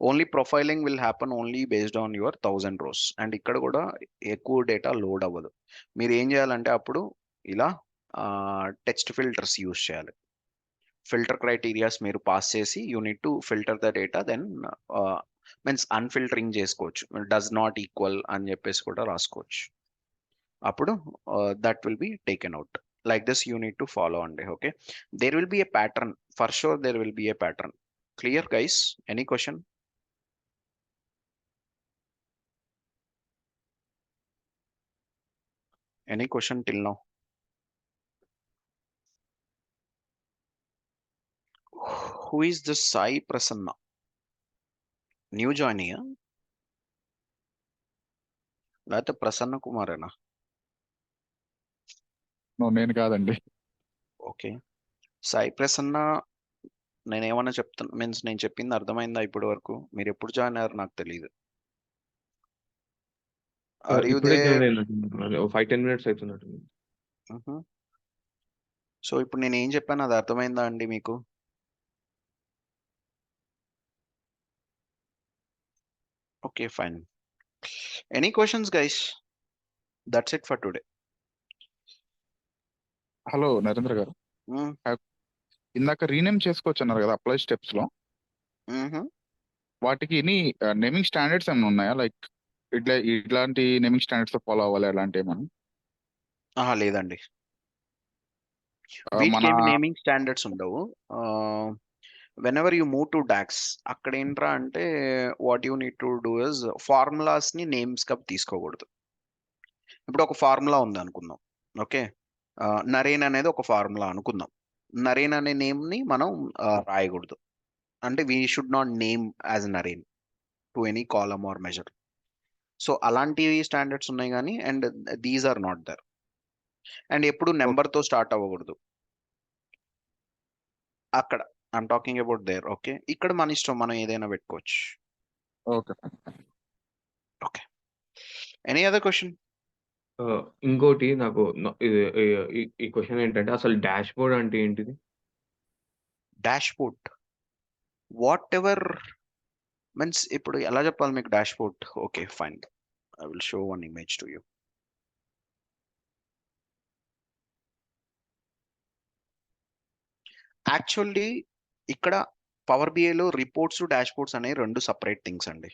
only profiling will happen only based on your 1000 rows. And ఇక్కడ కూడా ఎక్కువ డేటా లోడ్ అవ్వదు. మీరు ఏం చేయాలంటే అప్పుడు ఇలా టెక్స్ట్ ఫిల్టర్స్ యూస్ చేయాలి. ఫిల్టర్ క్రైటీరియాస్ మీరు పాస్ చేసి you need to filter the data, then means unfiltering చేసుకోవచ్చు. డస్ నాట్ ఈక్వల్ అని చెప్పేసి కూడా రాసుకోవచ్చు. అప్పుడు that will be taken out. Like this you need to follow అండి. Okay, there will be a pattern, for sure there will be a pattern. Clear guys? Any question? Any question till now? Who is this Sai Prasanna? New joinee? లేకపోతే ప్రసన్న కుమారేనా? నేను కాదండి. Okay, Sai Prasanna. నేనేమన్నా చెప్తాను means నేను చెప్పింది అర్థమైందా ఇప్పటి వరకు? మీరు ఎప్పుడు జాయిన్ అయ్యారు నాకు తెలియదు. ఇప్పుడే జాయిన్ అయినట్టున్నారు. 5-10 మినిట్స్ అవుతున్నట్టుంది. సో ఇప్పుడు నేను ఏం చెప్పాను అది అర్థమైందా అండి మీకు? Okay, fine. Any questions guys? That's it for today. Hello Narendra గారు, ఇందాక రీనేమ్ చేసుకోవచ్చు అన్నారు కదా అప్లై స్టెప్స్ లో. వాటికి ఎనీ నేమింగ్ స్టాండర్డ్స్ ఏమైనా ఉన్నాయా? లైక్ ఇట్లాంటి నేమింగ్ స్టాండర్డ్స్ ఫాలో అవ్వాలి అలాంటి ఏమన్నా? లేదండి, మన వీటికి ఏమి నేమింగ్ స్టాండర్డ్స్ ఉండవు. whenever you move to DAX, అక్కడ ఏంట్రా అంటే what you need to do is formulas ని నేమ్స్ గా తీసుకోకూడదు. ఇప్పుడు ఒక ఫార్ములా ఉంది అనుకుందాం. ఓకే, నరేన్ అనేది ఒక ఫార్ములా అనుకుందాం. నరేన్ అనే నేమ్ ని మనం రాయకూడదు. అంటే we should not name as Naren to any column or measure. So అలాంటివి స్టాండర్డ్స్ ఉన్నాయి కానీ and these are not there. And ఎప్పుడు నెంబర్తో స్టార్ట్ అవ్వకూడదు అక్కడ. I'm talking about there. Okay, ఇక్కడ మన ఇష్టం, మనం ఏదైనా పెట్టుకోవచ్చు. Okay. Okay, any other question? ఇంకోటి నాకు ఈ క్వశ్చన్ ఏంటంటే అసలు డాష్ బోర్డ్ అంటే ఏంటిది? డాష్బోర్డ్ వాట్ ఎవర్ మీన్స్ ఇప్పుడు ఎలా చెప్పాలి మీకు dashboard? Okay fine, I will show one image to you. Actually ఇక్కడ పవర్ బిఐలో రిపోర్ట్స్ డాష్బోర్డ్స్ అనేవి రెండు సపరేట్ థింగ్స్ అండి.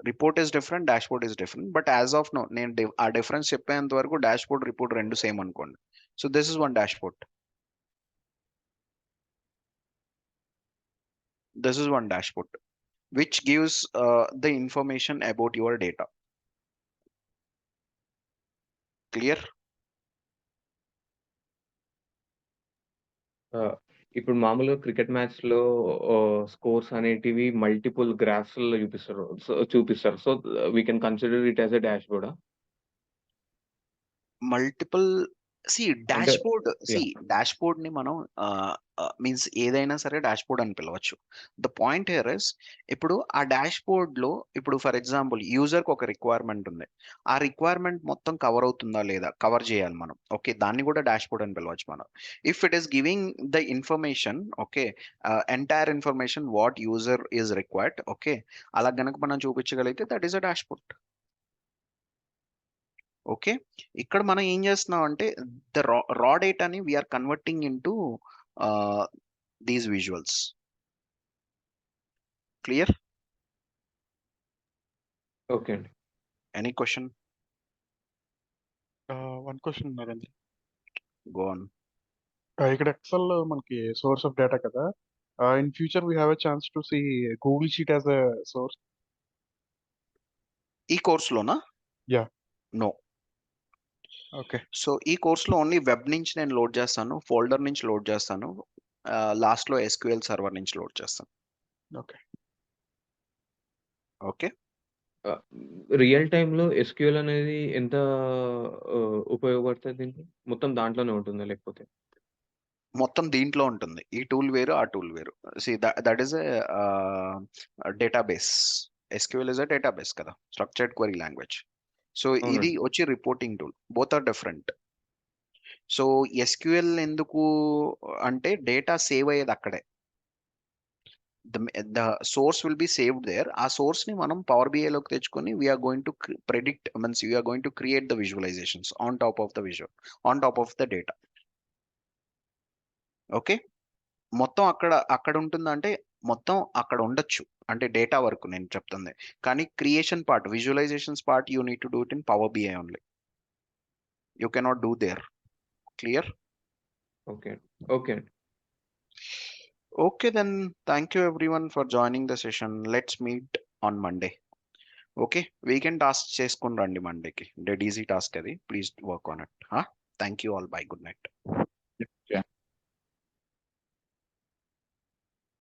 Report is different, dashboard is different. But as of now నేను ఆ డిఫరెన్స్ చెప్పేంత వరకు డాష్బోర్డ్ రిపోర్ట్ రెండు సేమ్ అనుకోండి. So this is one dashboard, this is one dashboard which gives the information about your data. Clear? ఇప్పుడు మామూలుగా cricket మ్యాచ్‌లో scores అనేటివి మల్టిపుల్ గ్రాఫ్స్‌లో చూపిస్తారు. So, we can consider it as a డాష్ బోర్డా? మల్టిపుల్ అంటే డాష్బోర్డ్ ని మనం మీన్స్ ఏదైనా సరే డాష్బోర్డ్ అని పిలవచ్చు. ద పాయింట్ హియర్ ఇస్ ఇప్పుడు ఆ డాష్బోర్డ్ లో ఇప్పుడు ఫర్ ఎగ్జాంపుల్ యూజర్ కి ఒక రిక్వైర్మెంట్ ఉంది, ఆ రిక్వైర్మెంట్ మొత్తం కవర్ అవుతుందా లేదా కవర్ చేయాలి మనం. ఓకే, దాన్ని కూడా డాష్బోర్డ్ అని పిలవచ్చు మనం. If it is giving the information, okay, entire information what user is required, okay, అలా గనక మనం చూపించగలిగితే that is a dashboard. Okay, ఇక్కడ మనం ఏం చేస్తున్నాం అంటే ద రా డేటాని we're converting into these visuals. Clear? Okay అండి. Any question? వన్ క్వశ్చన్ ఉన్నారండి. Go on. ఇక్కడ ఎక్సెల్ మనకి సోర్స్ ఆఫ్ డేటా కదా. In future we have a chance to see Google sheet as a source. ఈ కోర్సులోనా? Yeah. No. Okay. So ఈ కోర్సులో only web నుంచి నేను లోడ్ చేస్తాను, ఫోల్డర్ నుంచి లోడ్ చేస్తాను, లాస్ట్ లో SQL సర్వర్ నుంచి లోడ్ చేస్తాను. ఓకే. ఓకే, రియల్ టైమ్‌లో ఎస్‌క్యూఎల్ అనేది ఎంత ఉపయోగపడుతది దీనికి? మొత్తం దాంట్లోనే ఉంటుందా లేకపోతే? మొత్తం దీంట్లో ఉంటుంది. ఈ టూల్ వేరు, ఆ టూల్ వేరు. That is a database. SQL is a database కదా, స్ట్రక్చర్డ్ క్వెరీ లాంగ్వేజ్. సో ఇది అవునండి. వచ్చి reporting tool. Both are different. So SQL ఎందుకు అంటే డేటా సేవ్ అయ్యేది అక్కడే. The source will be saved there. ఆ సోర్స్ ని మనం పవర్ BI లోకి తెచ్చుకొని we're going to predict means we're going to create the visualizations on top of the visual, on top of the data. Okay, మొత్తం అక్కడ ఉంటుందంటే మొత్తం అక్కడ ఉండొచ్చు అంటే డేటా వరకు నేను చెప్తుంది. కానీ creation part, visualizations part you need to do it in power BI only. You cannot do there. Clear? Okay. Okay అండి. Okay, then thank you everyone for joining the session. Let's meet on Monday. Okay, weekend task చేసుకుని రండి Monday కి. Dead easy task అది. Please work on it. Thank you all. Bye. Good night.